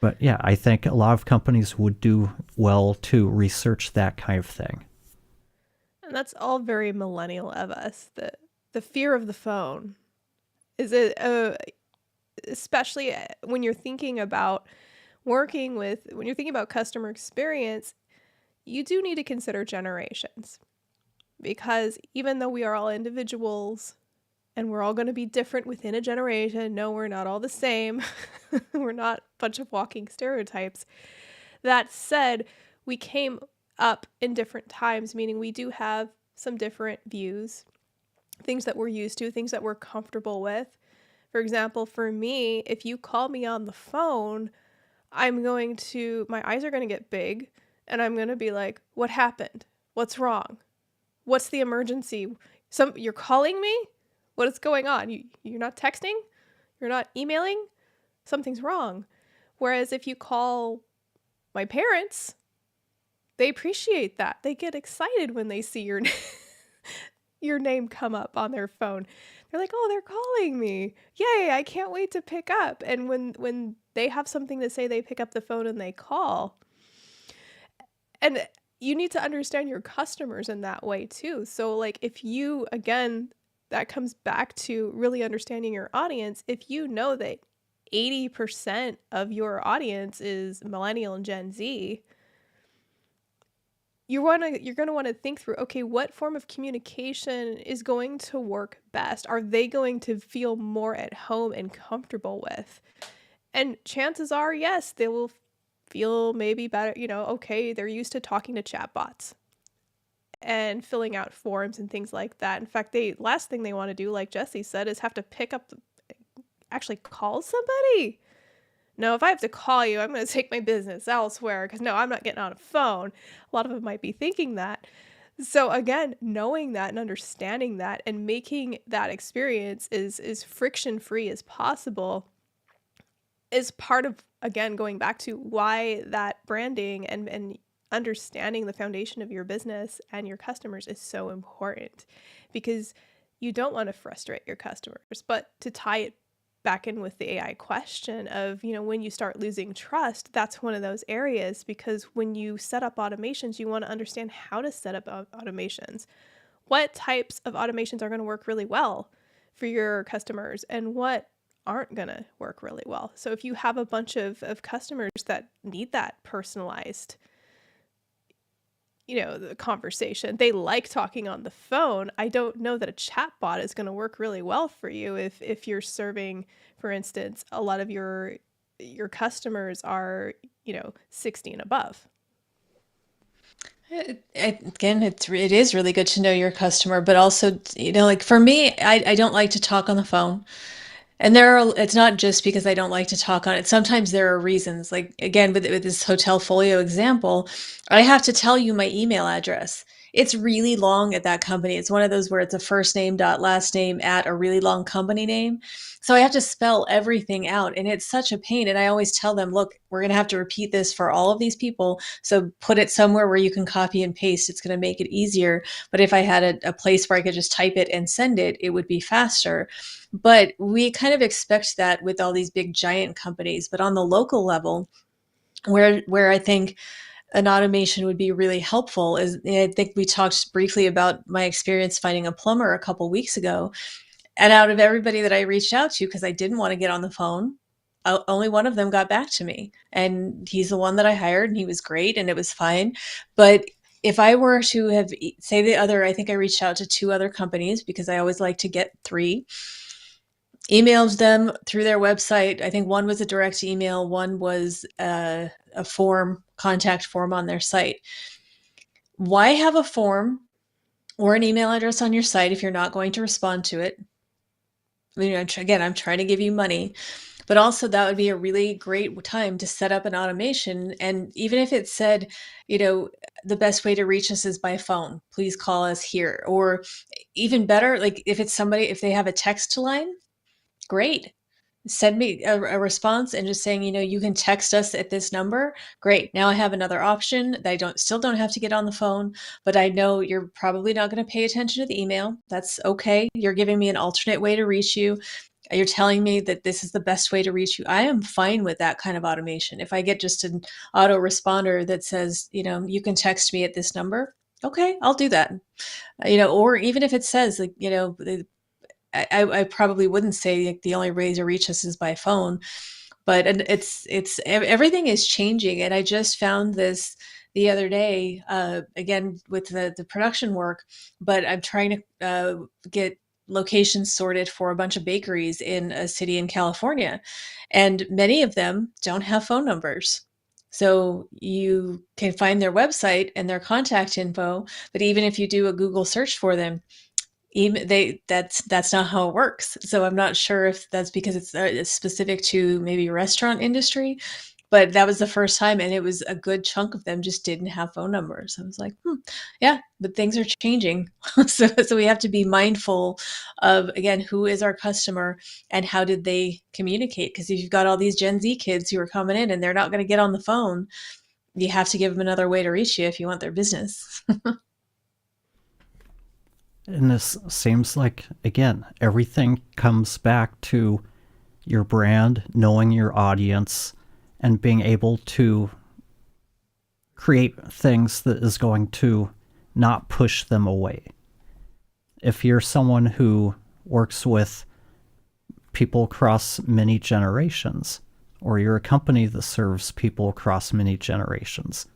But yeah, I think a lot of companies would do well to research that kind of thing. And that's all very millennial of us. The fear of the phone is especially when you're thinking about when you're thinking about customer experience, you do need to consider generations. Because even though we are all individuals and we're all going to be different within a generation, no, we're not all the same. We're not a bunch of walking stereotypes. That said, we came up in different times, meaning we do have some different views, things that we're used to, things that we're comfortable with. For example, for me, if you call me on the phone, my eyes are going to get big, and I'm going to be like, what happened? What's wrong? What's the emergency? You're calling me? What is going on? You're not texting? You're not emailing? Something's wrong. Whereas if you call my parents, they appreciate that. They get excited when they see your your name come up on their phone. They're like, oh, they're calling me. Yay, I can't wait to pick up. And when they have something to say, they pick up the phone and they call. And you need to understand your customers in that way too. So like if you, again, that comes back to really understanding your audience. If you know that 80% of your audience is millennial and Gen Z, you're going to want to think through, okay, what form of communication is going to work best? Are they going to feel more at home and comfortable with? And chances are, yes, they will feel maybe better, okay, they're used to talking to chatbots and filling out forms and things like that. In fact, last thing they want to do, like Jesse said, is have to actually call somebody. No, if I have to call you, I'm going to take my business elsewhere, because no, I'm not getting on a phone. A lot of them might be thinking that. So again, knowing that and understanding that and making that experience as friction-free as possible is part of, again, going back to why that branding and understanding the foundation of your business and your customers is so important, because you don't want to frustrate your customers. But to tie it back in with the AI question of, when you start losing trust, that's one of those areas, because when you set up automations, you want to understand how to set up automations. What types of automations are going to work really well for your customers, and what aren't going to work really well. So if you have a bunch of customers that need that personalized, the conversation, they like talking on the phone, I don't know that a chatbot is going to work really well for you if you're serving, for instance, a lot of your customers are, 60 and above. Again, it is really good to know your customer, but also, like for me, I don't like to talk on the phone. And it's not just because I don't like to talk on it. Sometimes there are reasons. Like again, with this hotel folio example, I have to tell you my email address. It's really long at that company. It's one of those where it's a first name dot last name at a really long company name. So I have to spell everything out, and it's such a pain. And I always tell them, look, we're going to have to repeat this for all of these people. So put it somewhere where you can copy and paste. It's going to make it easier. But if I had a place where I could just type it and send it, it would be faster. But we kind of expect that with all these big giant companies. But on the local level, where I think an automation would be really helpful is, I think we talked briefly about my experience finding a plumber a couple weeks ago. And out of everybody that I reached out to, because I didn't want to get on the phone, only one of them got back to me. And he's the one that I hired, and he was great, and it was fine. But if I were to have, I think I reached out to 2 other companies because I always like to get 3. Emailed them through their website. I think one was a direct email, one was a contact form on their site. Why have a form or an email address on your site if you're not going to respond to it? I mean, again, I'm trying to give you money, but also that would be a really great time to set up an automation. And even if it said, the best way to reach us is by phone, please call us here. Or even better, like if they have a text line, great. Send me a response and just saying, you can text us at this number. Great. Now I have another option that I still don't have to get on the phone, but I know you're probably not going to pay attention to the email. That's okay. You're giving me an alternate way to reach you. You're telling me that this is the best way to reach you. I am fine with that kind of automation. If I get just an autoresponder that says, you can text me at this number. Okay, I'll do that. Or even if it says like, I probably wouldn't say like the only way to reach us is by phone, but it's everything is changing. And I just found this the other day, again, with the production work, but I'm trying to get locations sorted for a bunch of bakeries in a city in California. And many of them don't have phone numbers. So you can find their website and their contact info, but even if you do a Google search for them, that's not how it works. So I'm not sure if that's because it's specific to maybe restaurant industry, but that was the first time, and it was a good chunk of them just didn't have phone numbers. I was like, yeah, but things are changing. so we have to be mindful of, again, who is our customer and how did they communicate? Because if you've got all these Gen Z kids who are coming in and they're not going to get on the phone, you have to give them another way to reach you if you want their business. And this seems like, again, everything comes back to your brand, knowing your audience, and being able to create things that is going to not push them away. If you're someone who works with people across many generations, or you're a company that serves people across many generations,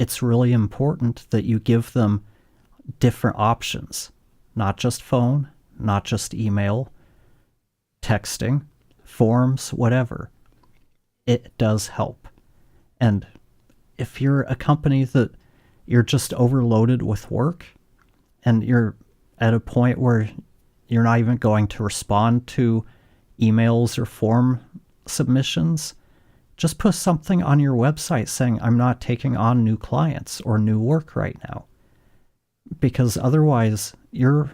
it's really important that you give them different options, not just phone, not just email, texting, forms, whatever. It does help. And if you're a company that you're just overloaded with work and you're at a point where you're not even going to respond to emails or form submissions, just put something on your website saying, I'm not taking on new clients or new work right now. Because otherwise you're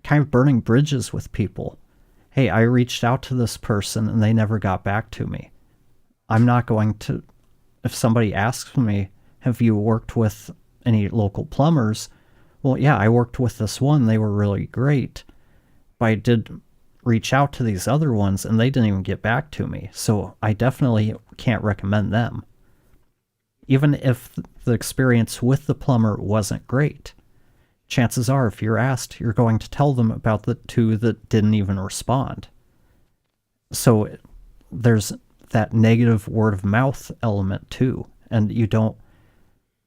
kind of burning bridges with people. Hey, I reached out to this person and they never got back to me. I'm not going to, if somebody asks me, have you worked with any local plumbers? Well, yeah, I worked with this one. They were really great. But I did reach out to these other ones and they didn't even get back to me. So I definitely can't recommend them. Even if the experience with the plumber wasn't great, chances are if you're asked, you're going to tell them about the 2 that didn't even respond. So there's that negative word of mouth element too. And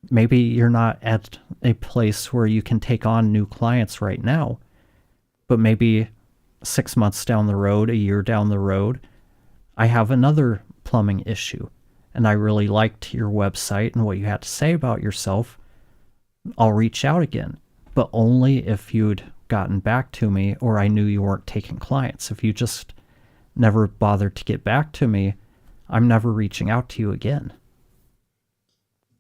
maybe you're not at a place where you can take on new clients right now, but maybe 6 months down the road, a year down the road, I have another plumbing issue and I really liked your website and what you had to say about yourself. I'll reach out again, but only if you'd gotten back to me or I knew you weren't taking clients. If you just never bothered to get back to me, I'm never reaching out to you again.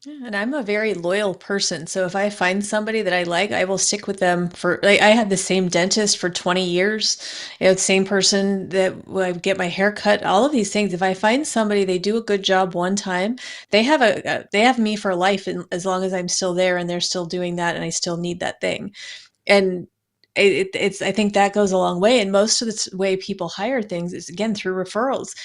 Yeah, and I'm a very loyal person. So if I find somebody that I like, I will stick with them for, like, I had the same dentist for 20 years, the same person that I get my hair cut, all of these things. If I find somebody, they do a good job one time, they have me for life, and as long as I'm still there and they're still doing that and I still need that thing. And it's I think that goes a long way. And most of the way people hire things is, again, through referrals.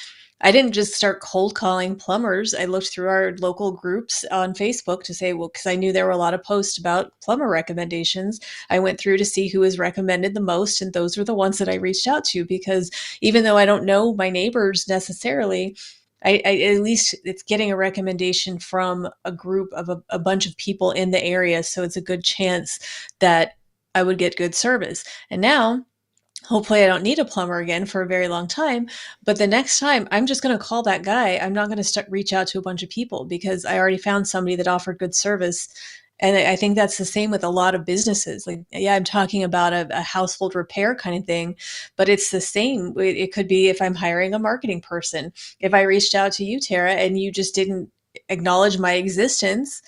I didn't just start cold calling plumbers. I looked through our local groups on Facebook to say, well, because I knew there were a lot of posts about plumber recommendations. I went through to see who was recommended the most, and those were the ones that I reached out to, because even though I don't know my neighbors necessarily, I at least it's getting a recommendation from a group of a bunch of people in the area. So it's a good chance that I would get good service. And now, hopefully I don't need a plumber again for a very long time, but the next time I'm just going to call that guy. I'm not going to reach out to a bunch of people because I already found somebody that offered good service. And I think that's the same with a lot of businesses. Like, yeah, I'm talking about a household repair kind of thing, but it's the same. It could be if I'm hiring a marketing person. If I reached out to you, Tara, and you just didn't acknowledge my existence,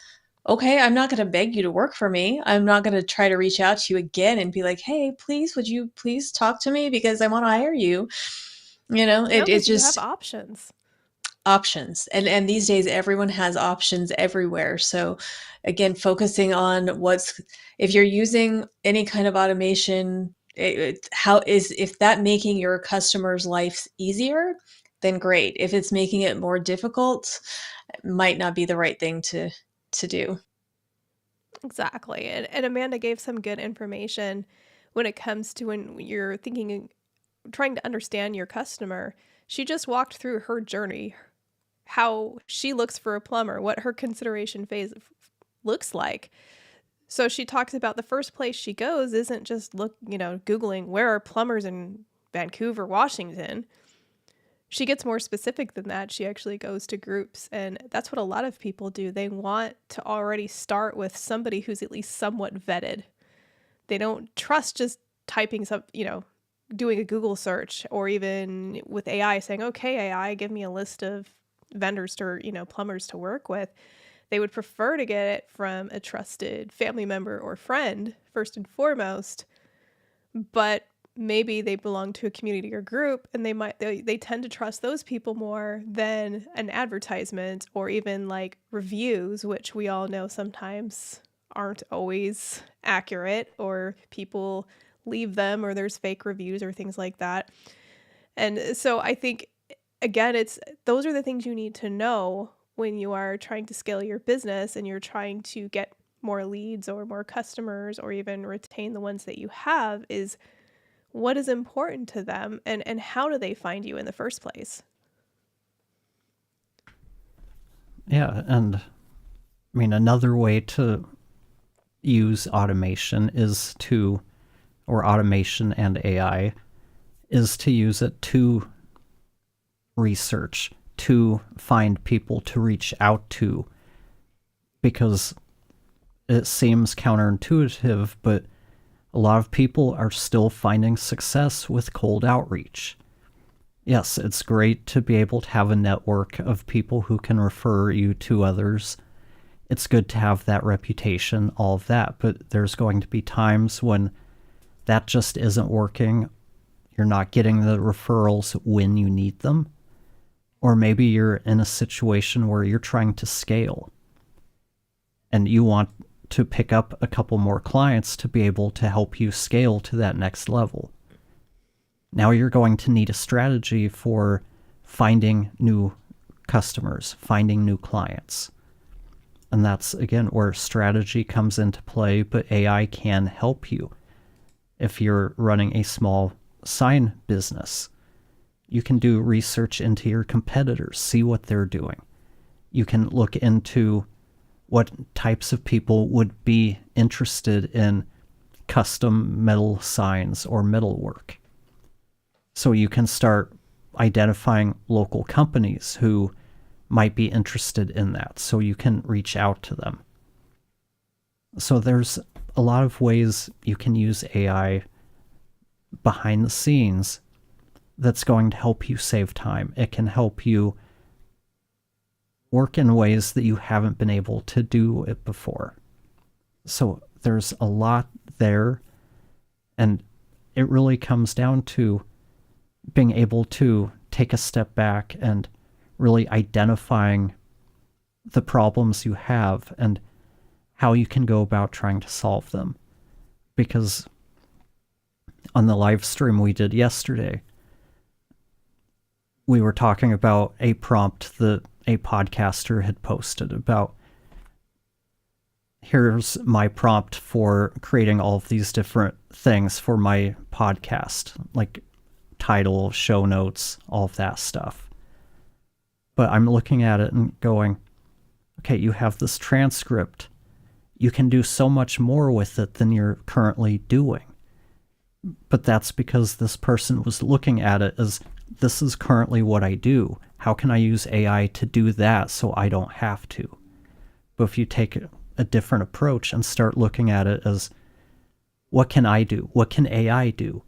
okay, I'm not going to beg you to work for me. I'm not going to try to reach out to you again and be like, hey, please, would you please talk to me because I want to hire you? No, It's because you have just options. options. And these days, everyone has options everywhere. So again, focusing on if you're using any kind of automation, if that making your customers' lives easier, then great. If it's making it more difficult, it might not be the right thing to do. Exactly. And Amanda gave some good information when it comes to when you're trying to understand your customer. She just walked through her journey, how she looks for a plumber, what her consideration phase looks like. So she talks about the first place she goes isn't just Googling where are plumbers in Vancouver, Washington. She gets more specific than that. She actually goes to groups, and that's what a lot of people do. They want to already start with somebody who's at least somewhat vetted. They don't trust just typing doing a Google search, or even with AI saying, okay, AI, give me a list of vendors plumbers to work with. They would prefer to get it from a trusted family member or friend first and foremost, but maybe they belong to a community or group, and they tend to trust those people more than an advertisement or even like reviews, which we all know sometimes aren't always accurate, or people leave them, or there's fake reviews or things like that. And so I think, again, those are the things you need to know when you are trying to scale your business and you're trying to get more leads or more customers, or even retain the ones that you have, is what is important to them, and how do they find you in the first place? Yeah, and I mean, another way to use automation or automation and AI, is to use it to research, to find people to reach out to, because it seems counterintuitive, but a lot of people are still finding success with cold outreach. Yes, it's great to be able to have a network of people who can refer you to others. It's good to have that reputation, all of that, but there's going to be times when that just isn't working. You're not getting the referrals when you need them. Or maybe you're in a situation where you're trying to scale and you want to pick up a couple more clients to be able to help you scale to that next level. Now you're going to need a strategy for finding new customers, finding new clients. And that's, again, where strategy comes into play, but AI can help you. If you're running a small sign business, You can do research into your competitors, see what they're doing. You can look into what types of people would be interested in custom metal signs or metalwork. So you can start identifying local companies who might be interested in that, so you can reach out to them. So there's a lot of ways you can use AI behind the scenes that's going to help you save time. It can help you work in ways that you haven't been able to do it before. So there's a lot there, and it really comes down to being able to take a step back and really identifying the problems you have and how you can go about trying to solve them. Because on the live stream we did yesterday, we were talking about a prompt that a podcaster had posted about, here's my prompt for creating all of these different things for my podcast, like title, show notes, all of that stuff. But I'm looking at it and going, okay, you have this transcript. You can do so much more with it than you're currently doing. But that's because this person was looking at it as, this is currently what I do. How can I use AI to do that so I don't have to? But if you take a different approach and start looking at it as, what can I do? What can AI do?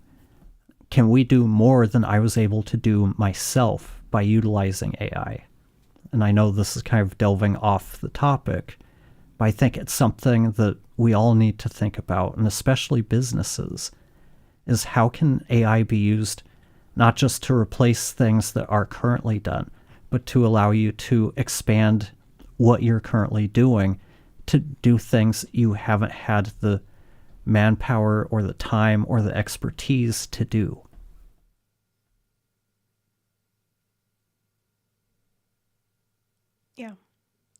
Can we do more than I was able to do myself by utilizing AI? And I know this is kind of delving off the topic, but I think it's something that we all need to think about, and especially businesses, is how can AI be used not just to replace things that are currently done, but to allow you to expand what you're currently doing to do things you haven't had the manpower or the time or the expertise to do. Yeah.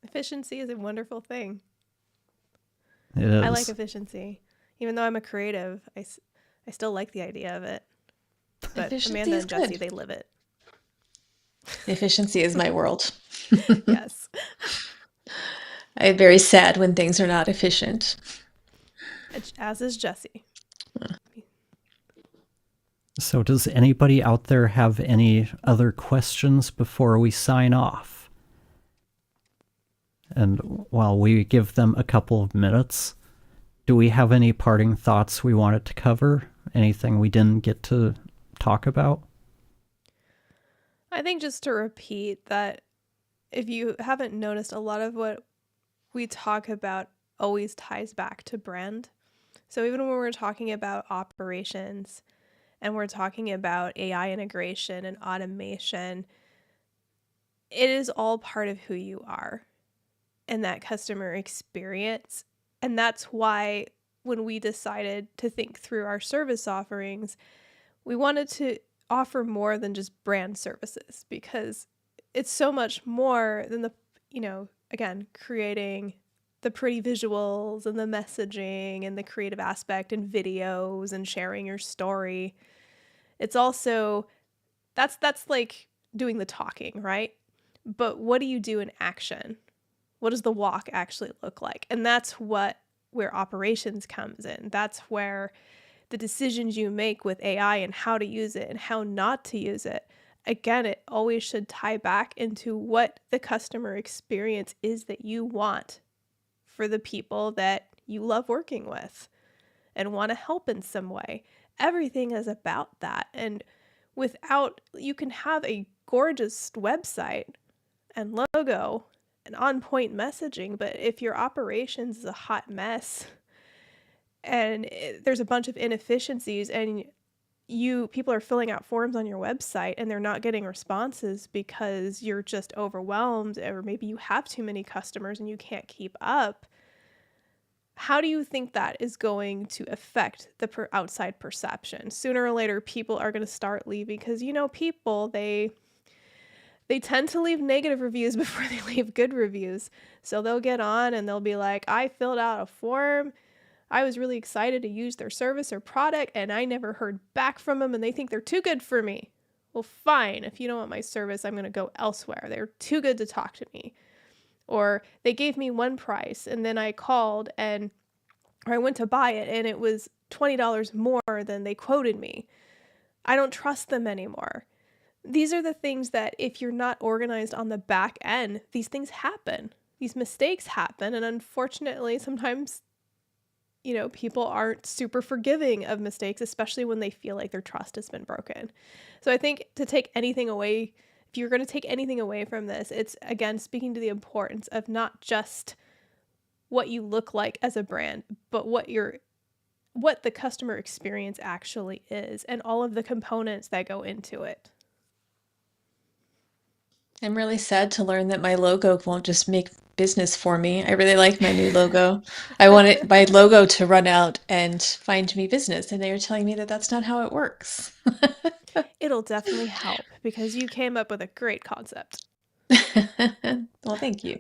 Efficiency is a wonderful thing. It is. I like efficiency. Even though I'm a creative, I still like the idea of it. But Efficiency Amanda is and Jesse, good. they live it. Efficiency is my world. Yes. I'm very sad when things are not efficient. As is Jesse. So does anybody out there have any other questions before we sign off? And while we give them a couple of minutes, do we have any parting thoughts we wanted to cover? Anything we didn't get to talk about? I think just to repeat that, if you haven't noticed, a lot of what we talk about always ties back to brand. So even when we're talking about operations and we're talking about AI integration and automation, it is all part of who you are and that customer experience. And that's why when we decided to think through our service offerings, we wanted to offer more than just brand services, because it's so much more than again, creating the pretty visuals and the messaging and the creative aspect and videos and sharing your story. It's also, that's like doing the talking, right? But what do you do in action? What does the walk actually look like? And that's where operations comes in. That's where the decisions you make with AI and how to use it and how not to use it, again, it always should tie back into what the customer experience is that you want for the people that you love working with and want to help in some way. Everything is about that. And you can have a gorgeous website and logo and on-point messaging, but if your operations is a hot mess and there's a bunch of inefficiencies and people are filling out forms on your website and they're not getting responses because you're just overwhelmed, or maybe you have too many customers and you can't keep up, how do you think that is going to affect the outside perception? Sooner or later, people are going to start leaving because, people, they tend to leave negative reviews before they leave good reviews. So they'll get on and they'll be like, I filled out a form. I was really excited to use their service or product, and I never heard back from them, and they think they're too good for me. Well, fine. If you don't want my service, I'm going to go elsewhere. They're too good to talk to me. Or they gave me one price and then I called or I went to buy it and it was $20 more than they quoted me. I don't trust them anymore. These are the things that if you're not organized on the back end, these things happen. These mistakes happen. And unfortunately, sometimes, people aren't super forgiving of mistakes, especially when they feel like their trust has been broken. So I think if you're going to take anything away from this, it's again speaking to the importance of not just what you look like as a brand, but what the customer experience actually is and all of the components that go into it. I'm really sad to learn that my logo won't just make business for me. I really like my new logo. I wanted my logo to run out and find me business, and they were telling me that that's not how it works. It'll definitely help because you came up with a great concept. Well, thank you.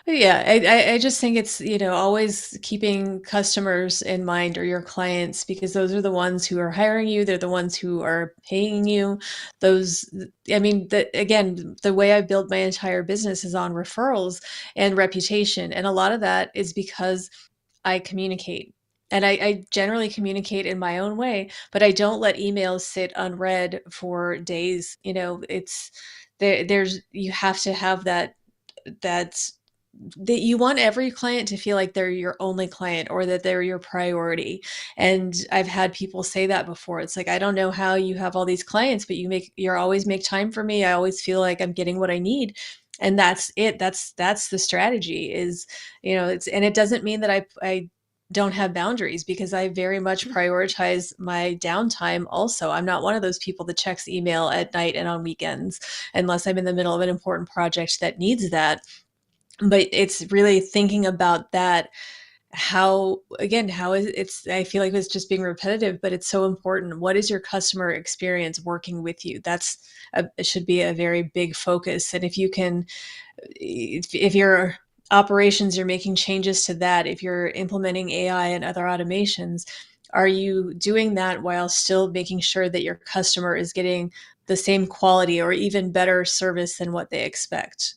Yeah, I just think it's, always keeping customers in mind or your clients, because those are the ones who are hiring you. They're the ones who are paying you. Again, the way I built my entire business is on referrals and reputation. And a lot of that is because I communicate. And I generally communicate in my own way, but I don't let emails sit unread for days. You have to have that you want every client to feel like they're your only client or that they're your priority. And I've had people say that before. It's like, I don't know how you have all these clients, but you always make time for me. I always feel like I'm getting what I need. And that's it. That's the strategy is, and it doesn't mean that I don't have boundaries, because I very much prioritize my downtime also. I'm not one of those people that checks email at night and on weekends unless I'm in the middle of an important project that needs that. But it's really thinking about that, how I feel like it's just being repetitive, but it's so important. What is your customer experience working with you? It should be a very big focus. And if your operations, you're making changes to that, if you're implementing AI and other automations, are you doing that while still making sure that your customer is getting the same quality or even better service than what they expect?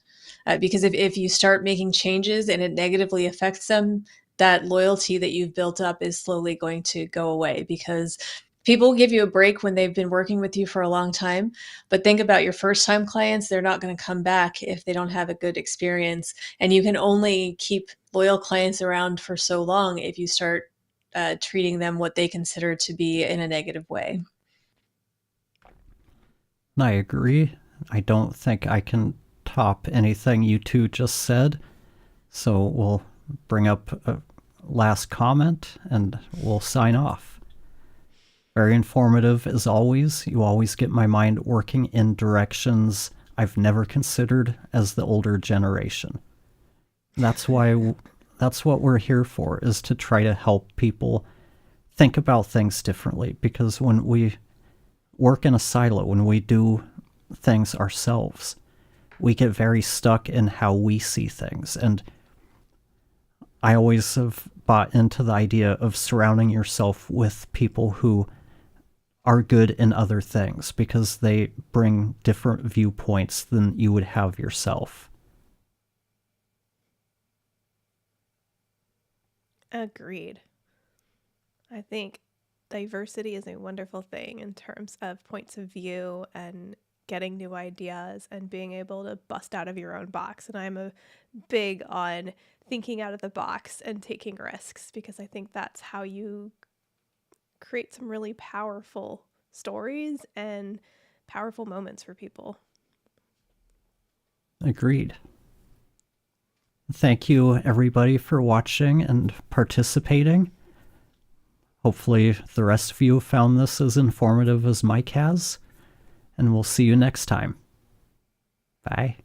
Because if you start making changes and it negatively affects them, that loyalty that you've built up is slowly going to go away, because people give you a break when they've been working with you for a long time. But think about your first time clients. They're not going to come back if they don't have a good experience. And you can only keep loyal clients around for so long if you start treating them what they consider to be in a negative way. I agree. I don't think I can top anything you two just said. So we'll bring up a last comment and we'll sign off. Very informative as always. You always get my mind working in directions I've never considered as the older generation. That's what we're here for, is to try to help people think about things differently. Because when we work in a silo, when we do things ourselves, we get very stuck in how we see things. And I always have bought into the idea of surrounding yourself with people who are good in other things, because they bring different viewpoints than you would have yourself. Agreed. I think diversity is a wonderful thing in terms of points of view and getting new ideas and being able to bust out of your own box. And I'm a big on thinking out of the box and taking risks, because I think that's how you create some really powerful stories and powerful moments for people. Agreed. Thank you, everybody, for watching and participating. Hopefully the rest of you found this as informative as Mike has, and we'll see you next time. Bye.